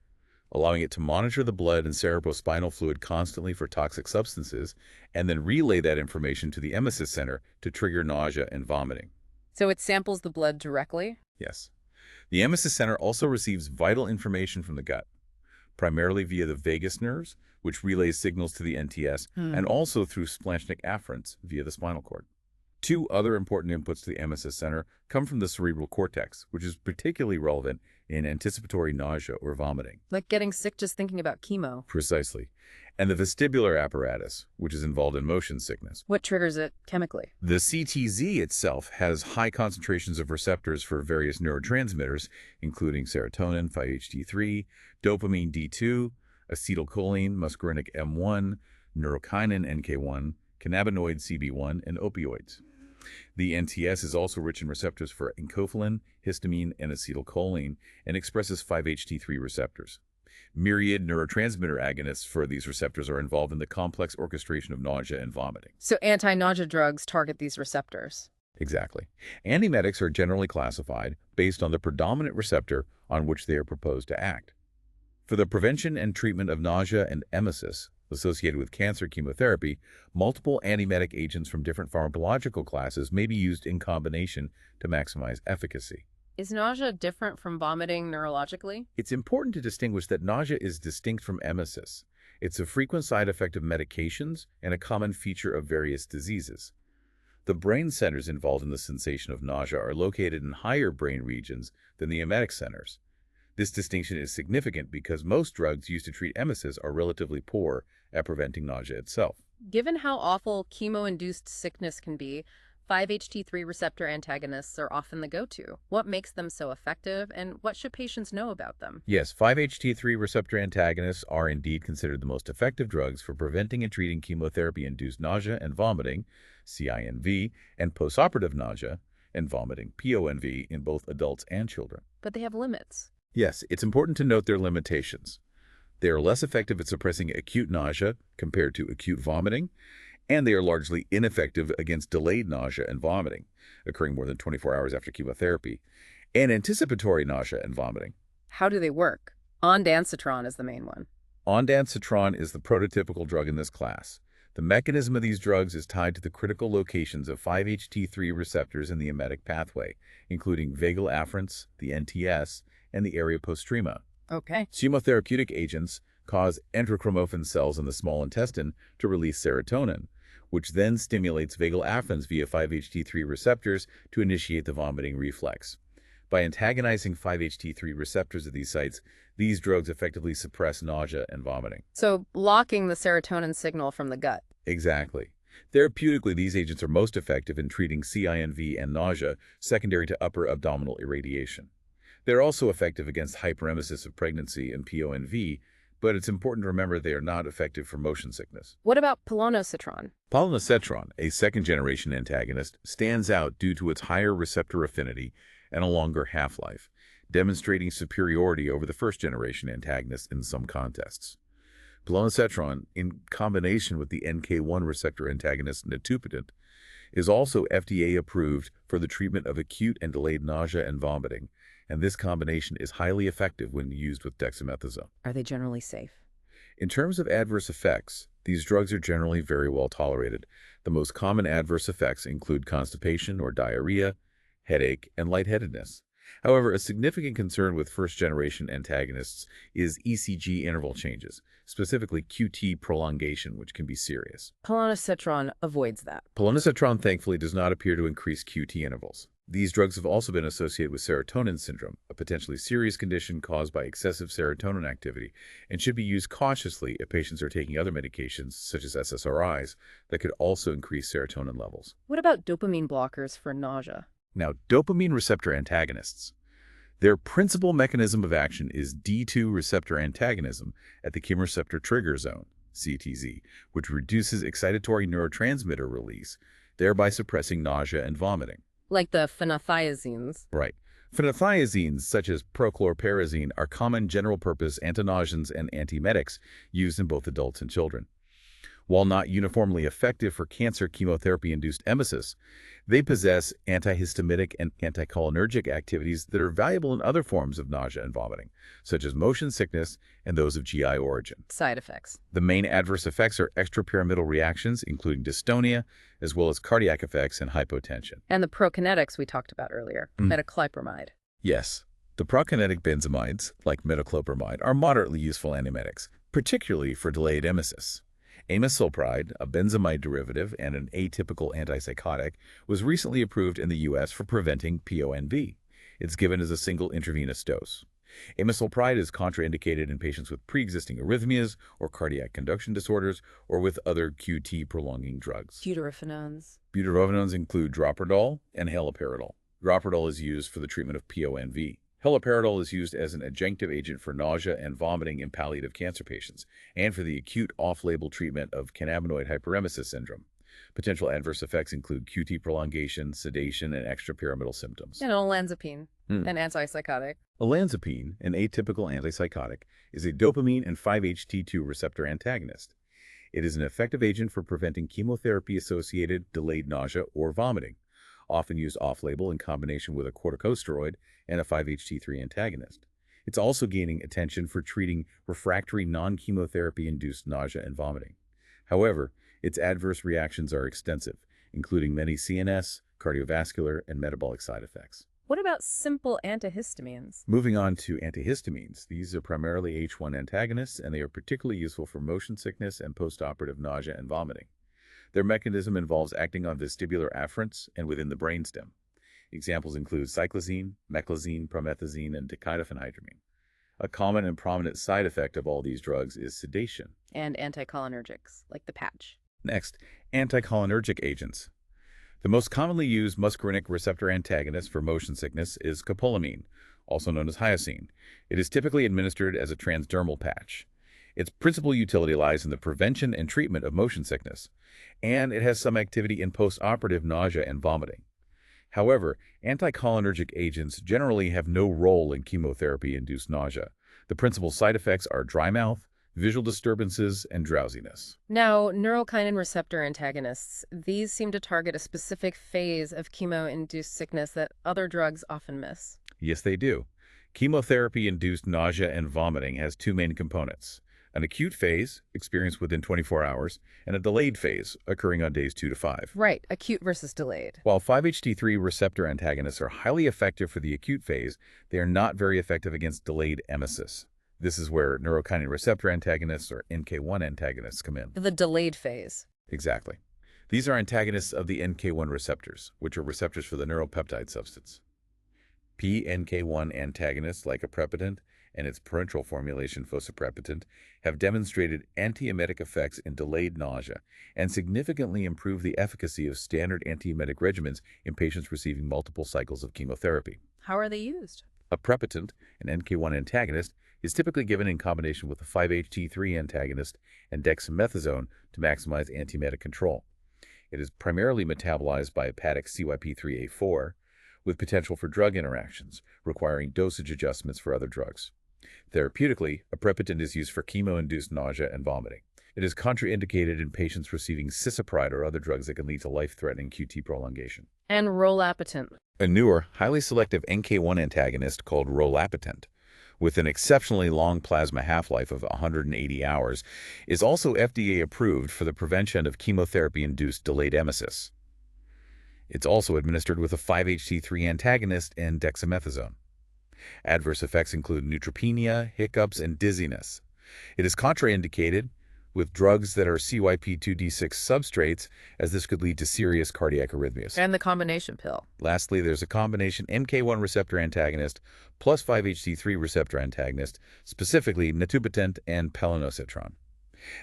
allowing it to monitor the blood and cerebrospinal fluid constantly for toxic substances, and then relay that information to the emesis center to trigger nausea and vomiting. So it samples the blood directly? Yes. The emesis center also receives vital information from the gut, primarily via the vagus nerves, which relays signals to the NTS, and also through splanchnic afferents via the spinal cord. Two other important inputs to the emesis center come from the cerebral cortex, which is particularly relevant in anticipatory nausea or vomiting. Like getting sick just thinking about chemo. Precisely. And the vestibular apparatus, which is involved in motion sickness. What triggers it chemically? The CTZ itself has high concentrations of receptors for various neurotransmitters, including serotonin, 5-HT3, dopamine D2, acetylcholine, muscarinic M1, neurokinin NK1, cannabinoid CB1, and opioids. The NTS is also rich in receptors for enkephalin, histamine, and acetylcholine, and expresses 5-HT3 receptors. Myriad neurotransmitter agonists for these receptors are involved in the complex orchestration of nausea and vomiting. So anti-nausea drugs target these receptors. Exactly. Antiemetics are generally classified based on the predominant receptor on which they are proposed to act. For the prevention and treatment of nausea and emesis associated with cancer chemotherapy, multiple antiemetic agents from different pharmacological classes may be used in combination to maximize efficacy. Is nausea different from vomiting neurologically? It's important to distinguish that nausea is distinct from emesis. It's a frequent side effect of medications and a common feature of various diseases. The brain centers involved in the sensation of nausea are located in higher brain regions than the emetic centers. This distinction is significant because most drugs used to treat emesis are relatively poor at preventing nausea itself. Given how awful chemo-induced sickness can be, 5-HT3 receptor antagonists are often the go-to. What makes them so effective, and what should patients know about them? Yes, 5-HT3 receptor antagonists are indeed considered the most effective drugs for preventing and treating chemotherapy-induced nausea and vomiting, CINV, and postoperative nausea and vomiting, PONV, in both adults and children. But they have limits. Yes, it's important to note their limitations. They are less effective at suppressing acute nausea compared to acute vomiting, and they are largely ineffective against delayed nausea and vomiting, occurring more than 24 hours after chemotherapy, and anticipatory nausea and vomiting. How do they work? Ondansetron is the main one. Ondansetron is the prototypical drug in this class. The mechanism of these drugs is tied to the critical locations of 5-HT3 receptors in the emetic pathway, including vagal afferents, the NTS, and the area postrema. Okay. Chemotherapeutic agents cause enterochromophene cells in the small intestine to release serotonin, which then stimulates vagal afferents via 5-HT3 receptors to initiate the vomiting reflex. By antagonizing 5-HT3 receptors at these sites, these drugs effectively suppress nausea and vomiting. So blocking the serotonin signal from the gut. Exactly. Therapeutically, these agents are most effective in treating CINV and nausea secondary to upper abdominal irradiation. They're also effective against hyperemesis of pregnancy and PONV, but it's important to remember they are not effective for motion sickness. What about polonosetron? Polonosetron, a second-generation antagonist, stands out due to its higher receptor affinity and a longer half-life, demonstrating superiority over the first-generation antagonists in some contests. Polonosetron, in combination with the NK1 receptor antagonist nitupidant, is also FDA approved for the treatment of acute and delayed nausea and vomiting, and this combination is highly effective when used with dexamethasone. Are they generally safe? In terms of adverse effects, these drugs are generally very well tolerated. The most common adverse effects include constipation or diarrhea, headache, and lightheadedness. However, a significant concern with first-generation antagonists is ECG interval changes, specifically QT prolongation, which can be serious. Polonosetron avoids that. Polonosetron, thankfully, does not appear to increase QT intervals. These drugs have also been associated with serotonin syndrome, a potentially serious condition caused by excessive serotonin activity, and should be used cautiously if patients are taking other medications, such as SSRIs, that could also increase serotonin levels. What about dopamine blockers for nausea? Now, dopamine receptor antagonists. Their principal mechanism of action is D2 receptor antagonism at the chemoreceptor trigger zone, CTZ, which reduces excitatory neurotransmitter release, thereby suppressing nausea and vomiting. Like the phenothiazines. Right. Phenothiazines, such as prochlorperazine, are common general-purpose antinausans and antiemetics used in both adults and children. While not uniformly effective for cancer chemotherapy-induced emesis, they possess antihistamitic and anticholinergic activities that are valuable in other forms of nausea and vomiting, such as motion sickness and those of GI origin. Side effects. The main adverse effects are extrapyramidal reactions, including dystonia, as well as cardiac effects and hypotension. And the prokinetics we talked about earlier, metoclopramide. Yes, the prokinetic benzamides, like metoclopramide, are moderately useful antiemetics, particularly for delayed emesis. Amisulpride, a benzamide derivative and an atypical antipsychotic, was recently approved in the U.S. for preventing PONV. It's given as a single intravenous dose. Amisulpride is contraindicated in patients with pre-existing arrhythmias or cardiac conduction disorders or with other QT prolonging drugs. Deuterofenones. Deuterofenones include droperidol and haloperidol. Droperidol is used for the treatment of PONV. Haloperidol is used as an adjunctive agent for nausea and vomiting in palliative cancer patients and for the acute off-label treatment of cannabinoid hyperemesis syndrome. Potential adverse effects include QT prolongation, sedation, and extrapyramidal symptoms. And olanzapine, an antipsychotic. Olanzapine, an atypical antipsychotic, is a dopamine and 5-HT2 receptor antagonist. It is an effective agent for preventing chemotherapy-associated delayed nausea or vomiting, often used off-label in combination with a corticosteroid and a 5-HT3 antagonist. It's also gaining attention for treating refractory non-chemotherapy-induced nausea and vomiting. However, its adverse reactions are extensive, including many CNS, cardiovascular, and metabolic side effects. What about simple antihistamines? Moving on to antihistamines, these are primarily H1 antagonists, and they are particularly useful for motion sickness and postoperative nausea and vomiting. Their mechanism involves acting on vestibular afferents and within the brainstem. Examples include cyclizine, meclizine, promethazine, and diketophenhydramine. A common and prominent side effect of all these drugs is sedation. And anticholinergics, like the patch. Next, anticholinergic agents. The most commonly used muscarinic receptor antagonist for motion sickness is scopolamine, also known as hyoscine. It is typically administered as a transdermal patch. Its principal utility lies in the prevention and treatment of motion sickness, and it has some activity in postoperative nausea and vomiting. However, anticholinergic agents generally have no role in chemotherapy-induced nausea. The principal side effects are dry mouth, visual disturbances, and drowsiness. Now, neurokinin receptor antagonists, these seem to target a specific phase of chemo-induced sickness that other drugs often miss. Yes, they do. Chemotherapy-induced nausea and vomiting has two main components: an acute phase, experienced within 24 hours, and a delayed phase, occurring on days 2 to 5. Right, acute versus delayed. While 5-HT3 receptor antagonists are highly effective for the acute phase, they are not very effective against delayed emesis. This is where neurokinin receptor antagonists, or NK1 antagonists, come in. The delayed phase. Exactly. These are antagonists of the NK1 receptors, which are receptors for the neuropeptide substance. PNK1 antagonists, like aprepitant and its parenteral formulation fosaprepitant, have demonstrated antiemetic effects in delayed nausea and significantly improve the efficacy of standard antiemetic regimens in patients receiving multiple cycles of chemotherapy. How are they used? Aprepitant, an NK1 antagonist, is typically given in combination with a 5-HT3 antagonist and dexamethasone to maximize antiemetic control. It is primarily metabolized by hepatic CYP3A4, with potential for drug interactions, requiring dosage adjustments for other drugs. Therapeutically, aprepitant is used for chemo-induced nausea and vomiting. It is contraindicated in patients receiving cisapride or other drugs that can lead to life-threatening QT prolongation. And rolapitant. A newer, highly selective NK1 antagonist called rolapitant, with an exceptionally long plasma half-life of 180 hours, is also FDA approved for the prevention of chemotherapy-induced delayed emesis. It's also administered with a 5-HT3 antagonist and dexamethasone. Adverse effects include neutropenia, hiccups, and dizziness. It is contraindicated with drugs that are CYP2D6 substrates, as this could lead to serious cardiac arrhythmias. And the combination pill. Lastly, there's a combination MK1 receptor antagonist plus 5-HT3 receptor antagonist, specifically natubitant and palonosetron.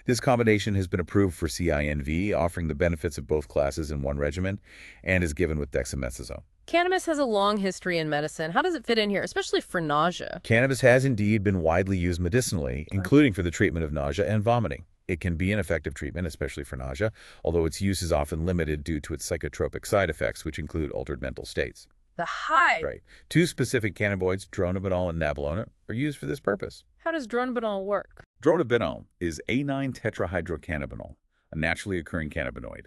This combination has been approved for CINV, offering the benefits of both classes in one regimen, and is given with dexamethasone. Cannabis has a long history in medicine. How does it fit in here, especially for nausea? Cannabis has indeed been widely used medicinally, including for the treatment of nausea and vomiting. It can be an effective treatment, especially for nausea, although its use is often limited due to its psychotropic side effects, which include altered mental states. The hide. Right. Two specific cannabinoids, dronabinol and nabilone, are used for this purpose. How does dronabinol work? Dronabinol is A9-tetrahydrocannabinol, a naturally occurring cannabinoid.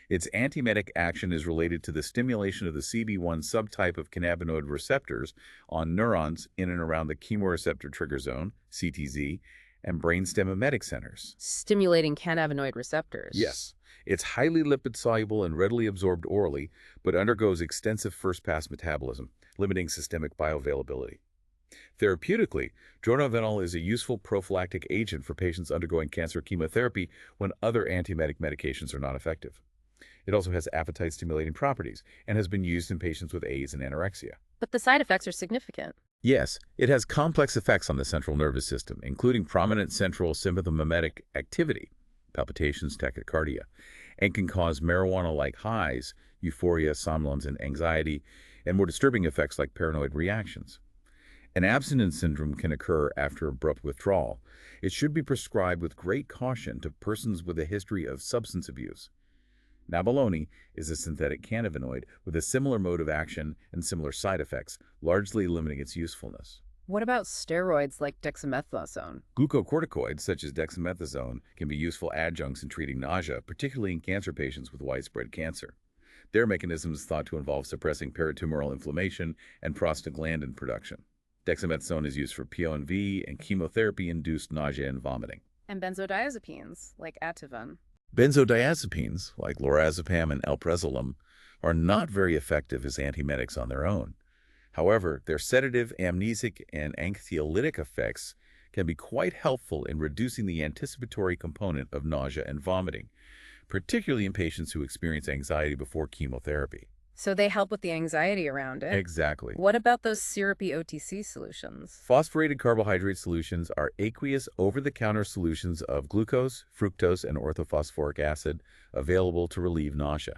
Its antiemetic action is related to the stimulation of the CB1 subtype of cannabinoid receptors on neurons in and around the chemoreceptor trigger zone, CTZ, and brainstem emetic centers. Stimulating cannabinoid receptors. Yes, it's highly lipid-soluble and readily absorbed orally, but undergoes extensive first-pass metabolism, limiting systemic bioavailability. Therapeutically, dronabinol is a useful prophylactic agent for patients undergoing cancer chemotherapy when other antiemetic medications are not effective. It also has appetite-stimulating properties and has been used in patients with AIDS and anorexia. But the side effects are significant. Yes, it has complex effects on the central nervous system, including prominent central sympathomimetic activity, palpitations, tachycardia, and can cause marijuana-like highs, euphoria, somnolence, and anxiety, and more disturbing effects like paranoid reactions. An abstinence syndrome can occur after abrupt withdrawal. It should be prescribed with great caution to persons with a history of substance abuse. Nabilone is a synthetic cannabinoid with a similar mode of action and similar side effects, largely limiting its usefulness. What about steroids like dexamethasone? Glucocorticoids, such as dexamethasone, can be useful adjuncts in treating nausea, particularly in cancer patients with widespread cancer. Their mechanism is thought to involve suppressing peritumoral inflammation and prostaglandin production. Dexamethasone is used for PONV and chemotherapy-induced nausea and vomiting. And benzodiazepines like Ativan. Benzodiazepines, like lorazepam and alprazolam, are not very effective as antiemetics on their own. However, their sedative, amnesic, and anxiolytic effects can be quite helpful in reducing the anticipatory component of nausea and vomiting, particularly in patients who experience anxiety before chemotherapy. So they help with the anxiety around it. Exactly. What about those syrupy OTC solutions? Phosphorated carbohydrate solutions are aqueous over-the-counter solutions of glucose, fructose, and orthophosphoric acid available to relieve nausea.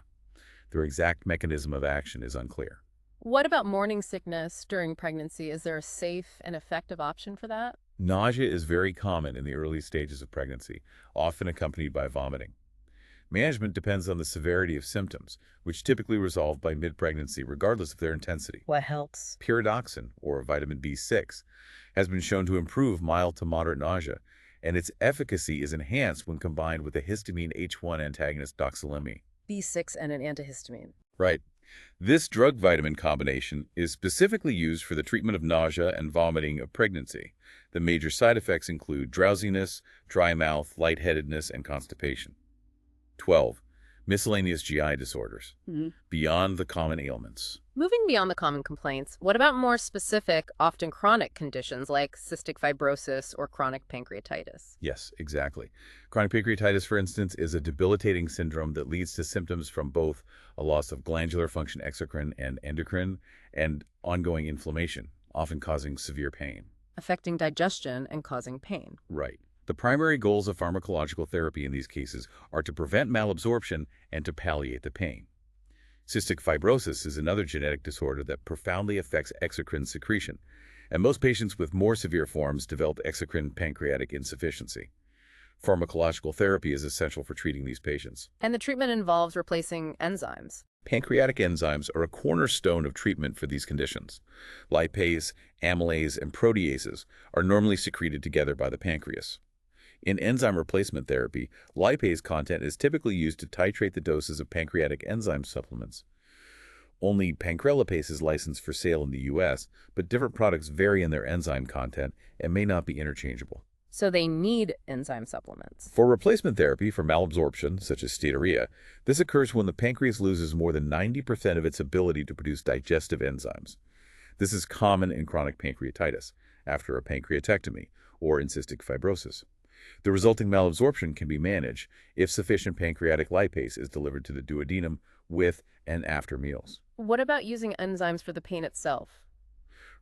Their exact mechanism of action is unclear. What about morning sickness during pregnancy? Is there a safe and effective option for that? Nausea is very common in the early stages of pregnancy, often accompanied by vomiting. Management depends on the severity of symptoms, which typically resolve by mid-pregnancy regardless of their intensity. What helps? Pyridoxine, or vitamin B6, has been shown to improve mild to moderate nausea, and its efficacy is enhanced when combined with a histamine H1 antagonist doxylamine. B6 and an antihistamine. Right. This drug-vitamin combination is specifically used for the treatment of nausea and vomiting of pregnancy. The major side effects include drowsiness, dry mouth, lightheadedness, and constipation. 12. Miscellaneous GI disorders, beyond the common ailments. Moving beyond the common complaints, what about more specific, often chronic conditions like cystic fibrosis or chronic pancreatitis? Yes, exactly. Chronic pancreatitis, for instance, is a debilitating syndrome that leads to symptoms from both a loss of glandular function exocrine and endocrine and ongoing inflammation, often causing severe pain. Affecting digestion and causing pain. Right. The primary goals of pharmacological therapy in these cases are to prevent malabsorption and to palliate the pain. Cystic fibrosis is another genetic disorder that profoundly affects exocrine secretion, and most patients with more severe forms develop exocrine pancreatic insufficiency. Pharmacological therapy is essential for treating these patients. And the treatment involves replacing enzymes. Pancreatic enzymes are a cornerstone of treatment for these conditions. Lipase, amylase, and proteases are normally secreted together by the pancreas. In enzyme replacement therapy, lipase content is typically used to titrate the doses of pancreatic enzyme supplements. Only pancrelipase is licensed for sale in the U.S., but different products vary in their enzyme content and may not be interchangeable. So they need enzyme supplements. For replacement therapy for malabsorption, such as steatorrhea, this occurs when the pancreas loses more than 90% of its ability to produce digestive enzymes. This is common in chronic pancreatitis, after a pancreatectomy, or in cystic fibrosis. The resulting malabsorption can be managed if sufficient pancreatic lipase is delivered to the duodenum with and after meals. What about using enzymes for the pain itself?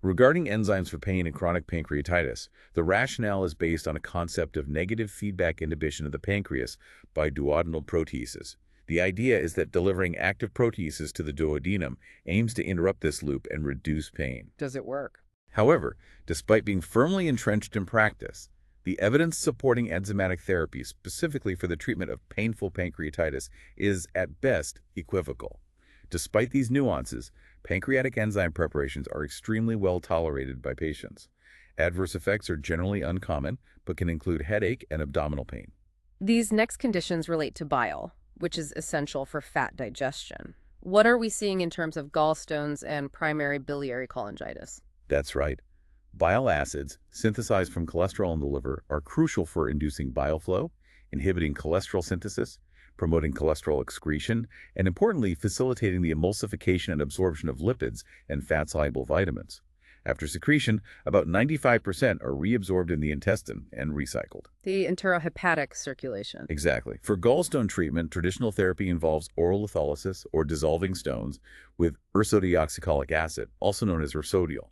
Regarding enzymes for pain in chronic pancreatitis, the rationale is based on a concept of negative feedback inhibition of the pancreas by duodenal proteases. The idea is that delivering active proteases to the duodenum aims to interrupt this loop and reduce pain. Does it work? However, despite being firmly entrenched in practice, the evidence supporting enzymatic therapy specifically for the treatment of painful pancreatitis is, at best, equivocal. Despite these nuances, pancreatic enzyme preparations are extremely well tolerated by patients. Adverse effects are generally uncommon, but can include headache and abdominal pain. These next conditions relate to bile, which is essential for fat digestion. What are we seeing in terms of gallstones and primary biliary cholangitis? That's right. Bile acids, synthesized from cholesterol in the liver, are crucial for inducing bile flow, inhibiting cholesterol synthesis, promoting cholesterol excretion, and importantly, facilitating the emulsification and absorption of lipids and fat-soluble vitamins. After secretion, about 95% are reabsorbed in the intestine and recycled. The enterohepatic circulation. Exactly. For gallstone treatment, traditional therapy involves oral litholysis or dissolving stones with ursodeoxycholic acid, also known as ursodiol.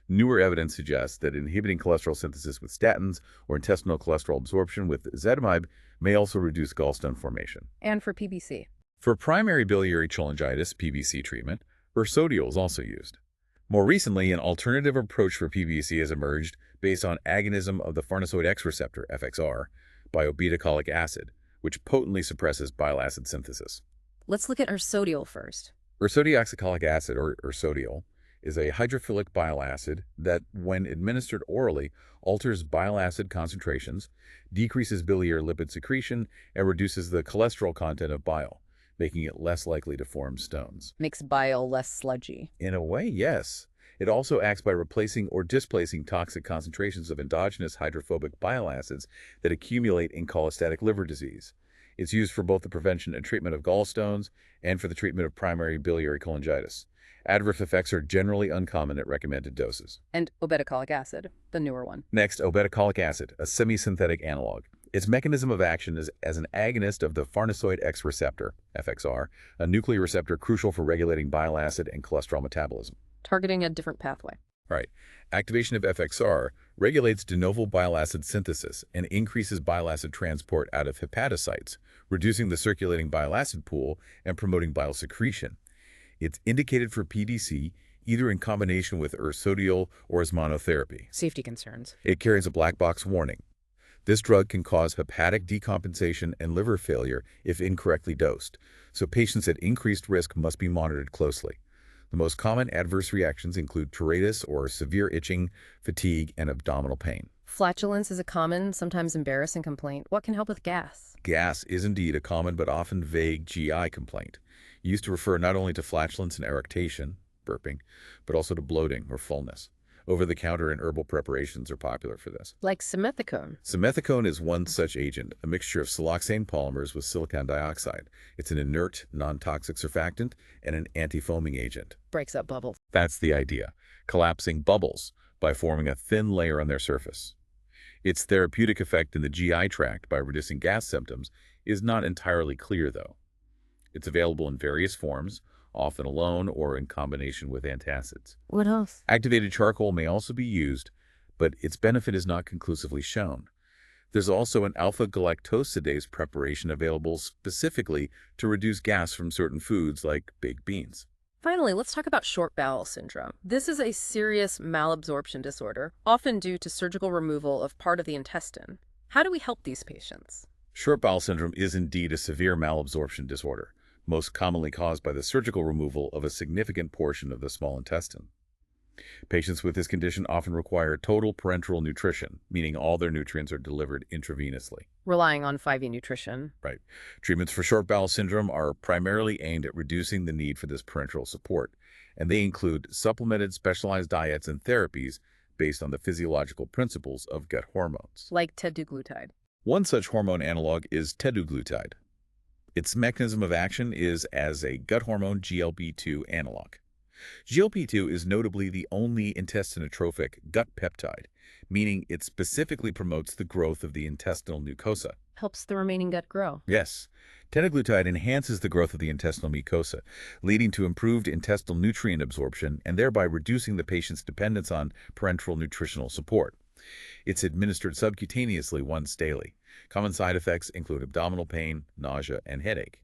Newer evidence suggests that inhibiting cholesterol synthesis with statins or intestinal cholesterol absorption with ezetimibe may also reduce gallstone formation. And for PBC. For primary biliary cholangitis (PBC) treatment, ursodiol is also used. More recently, an alternative approach for PBC has emerged based on agonism of the farnesoid X receptor, FXR, by obeticholic acid, which potently suppresses bile acid synthesis. Let's look at ursodiol first. Ursodeoxycholic acid, or ursodiol, is a hydrophilic bile acid that, when administered orally, alters bile acid concentrations, decreases biliary lipid secretion, and reduces the cholesterol content of bile, making it less likely to form stones. Makes bile less sludgy. In a way, yes. It also acts by replacing or displacing toxic concentrations of endogenous hydrophobic bile acids that accumulate in cholestatic liver disease. It's used for both the prevention and treatment of gallstones and for the treatment of primary biliary cholangitis. Adverse effects are generally uncommon at recommended doses. And obeticholic acid, the newer one. Next, obeticholic acid, a semi-synthetic analog. Its mechanism of action is as an agonist of the farnesoid X receptor, FXR, a nuclear receptor crucial for regulating bile acid and cholesterol metabolism. Targeting a different pathway. Right. Activation of FXR regulates de novo bile acid synthesis and increases bile acid transport out of hepatocytes, reducing the circulating bile acid pool and promoting bile secretion. It's indicated for PDC either in combination with ursodiol or as monotherapy. Safety concerns. It carries a black box warning. This drug can cause hepatic decompensation and liver failure if incorrectly dosed, so patients at increased risk must be monitored closely. The most common adverse reactions include pruritus or severe itching, fatigue, and abdominal pain. Flatulence is a common, sometimes embarrassing complaint. What can help with gas? Gas is indeed a common but often vague GI complaint, used to refer not only to flatulence and eructation, burping, but also to bloating or fullness. Over-the-counter and herbal preparations are popular for this. Like simethicone. Simethicone is one such agent, a mixture of siloxane polymers with silicon dioxide. It's an inert, non-toxic surfactant and an anti-foaming agent. Breaks up bubbles. That's the idea, collapsing bubbles by forming a thin layer on their surface. Its therapeutic effect in the GI tract by reducing gas symptoms is not entirely clear, though. It's available in various forms, often alone or in combination with antacids. What else? Activated charcoal may also be used, but its benefit is not conclusively shown. There's also an alpha-galactosidase preparation available specifically to reduce gas from certain foods like baked beans. Finally, let's talk about short bowel syndrome. This is a serious malabsorption disorder, often due to surgical removal of part of the intestine. How do we help these patients? Short bowel syndrome is indeed a severe malabsorption disorder, most commonly caused by the surgical removal of a significant portion of the small intestine. Patients with this condition often require total parenteral nutrition, meaning all their nutrients are delivered intravenously. Relying on 5E nutrition. Right. Treatments for short bowel syndrome are primarily aimed at reducing the need for this parenteral support, and they include supplemented specialized diets and therapies based on the physiological principles of gut hormones. Like teduglutide. One such hormone analog is teduglutide. Its mechanism of action is as a gut hormone GLP-2 analog. GLP-2 is notably the only intestinotrophic gut peptide, meaning it specifically promotes the growth of the intestinal mucosa. Helps the remaining gut grow. Yes, teduglutide enhances the growth of the intestinal mucosa, leading to improved intestinal nutrient absorption and thereby reducing the patient's dependence on parenteral nutritional support. It's administered subcutaneously once daily. Common side effects include abdominal pain, nausea, and headache.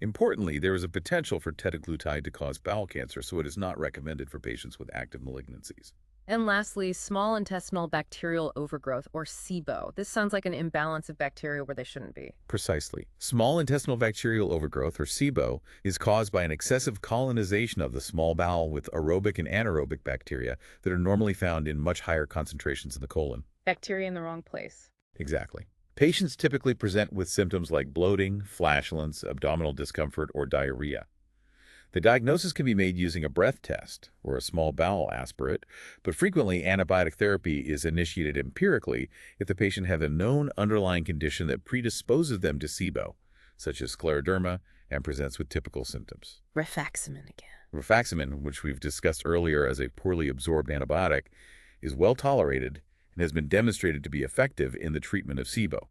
Importantly, there is a potential for teduglutide to cause bowel cancer, so it is not recommended for patients with active malignancies. And lastly, small intestinal bacterial overgrowth, or SIBO. This sounds like an imbalance of bacteria where they shouldn't be. Precisely. Small intestinal bacterial overgrowth, or SIBO, is caused by an excessive colonization of the small bowel with aerobic and anaerobic bacteria that are normally found in much higher concentrations in the colon. Bacteria in the wrong place. Exactly. Patients typically present with symptoms like bloating, flatulence, abdominal discomfort, or diarrhea. The diagnosis can be made using a breath test or a small bowel aspirate, but frequently antibiotic therapy is initiated empirically if the patient has a known underlying condition that predisposes them to SIBO, such as scleroderma, and presents with typical symptoms. Rifaximin again. Rifaximin, which we've discussed earlier as a poorly absorbed antibiotic, is well tolerated and has been demonstrated to be effective in the treatment of SIBO.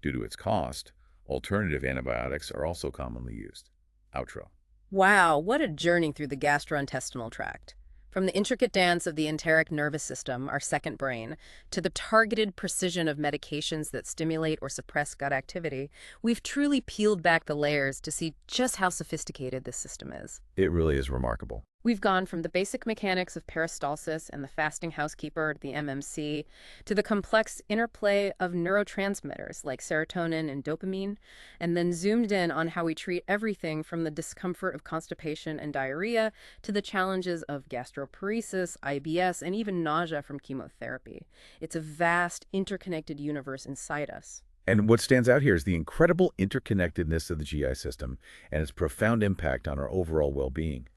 Due to its cost, alternative antibiotics are also commonly used. Outro. Wow, what a journey through the gastrointestinal tract. From the intricate dance of the enteric nervous system, our second brain, to the targeted precision of medications that stimulate or suppress gut activity, we've truly peeled back the layers to see just how sophisticated this system is. It really is remarkable. We've gone from the basic mechanics of peristalsis and the fasting housekeeper, the MMC, to the complex interplay of neurotransmitters like serotonin and dopamine, and then zoomed in on how we treat everything from the discomfort of constipation and diarrhea to the challenges of gastroparesis, IBS, and even nausea from chemotherapy. It's a vast, interconnected universe inside us. And what stands out here is the incredible interconnectedness of the GI system and its profound impact on our overall well-being.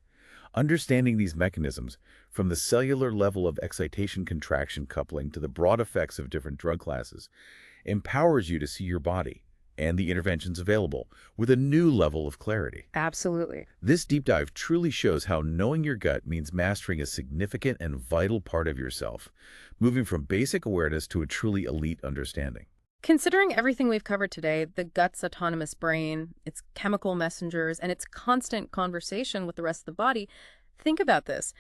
Understanding these mechanisms, from the cellular level of excitation-contraction coupling to the broad effects of different drug classes, empowers you to see your body and the interventions available with a new level of clarity. Absolutely. This deep dive truly shows how knowing your gut means mastering a significant and vital part of yourself, moving from basic awareness to a truly elite understanding. Considering everything we've covered today, the gut's autonomous brain, its chemical messengers, and its constant conversation with the rest of the body, think about this.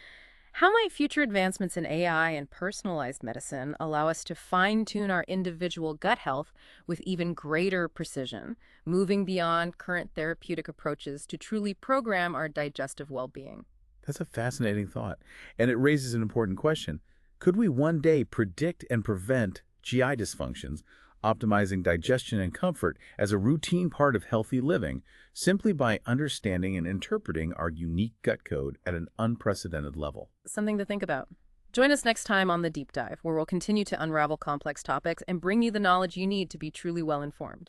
How might future advancements in AI and personalized medicine allow us to fine-tune our individual gut health with even greater precision, moving beyond current therapeutic approaches to truly program our digestive well-being? That's a fascinating thought, and it raises an important question. Could we one day predict and prevent GI dysfunctions, optimizing digestion and comfort as a routine part of healthy living, simply by understanding and interpreting our unique gut code at an unprecedented level? Something to think about. Join us next time on The Deep Dive, where we'll continue to unravel complex topics and bring you the knowledge you need to be truly well-informed.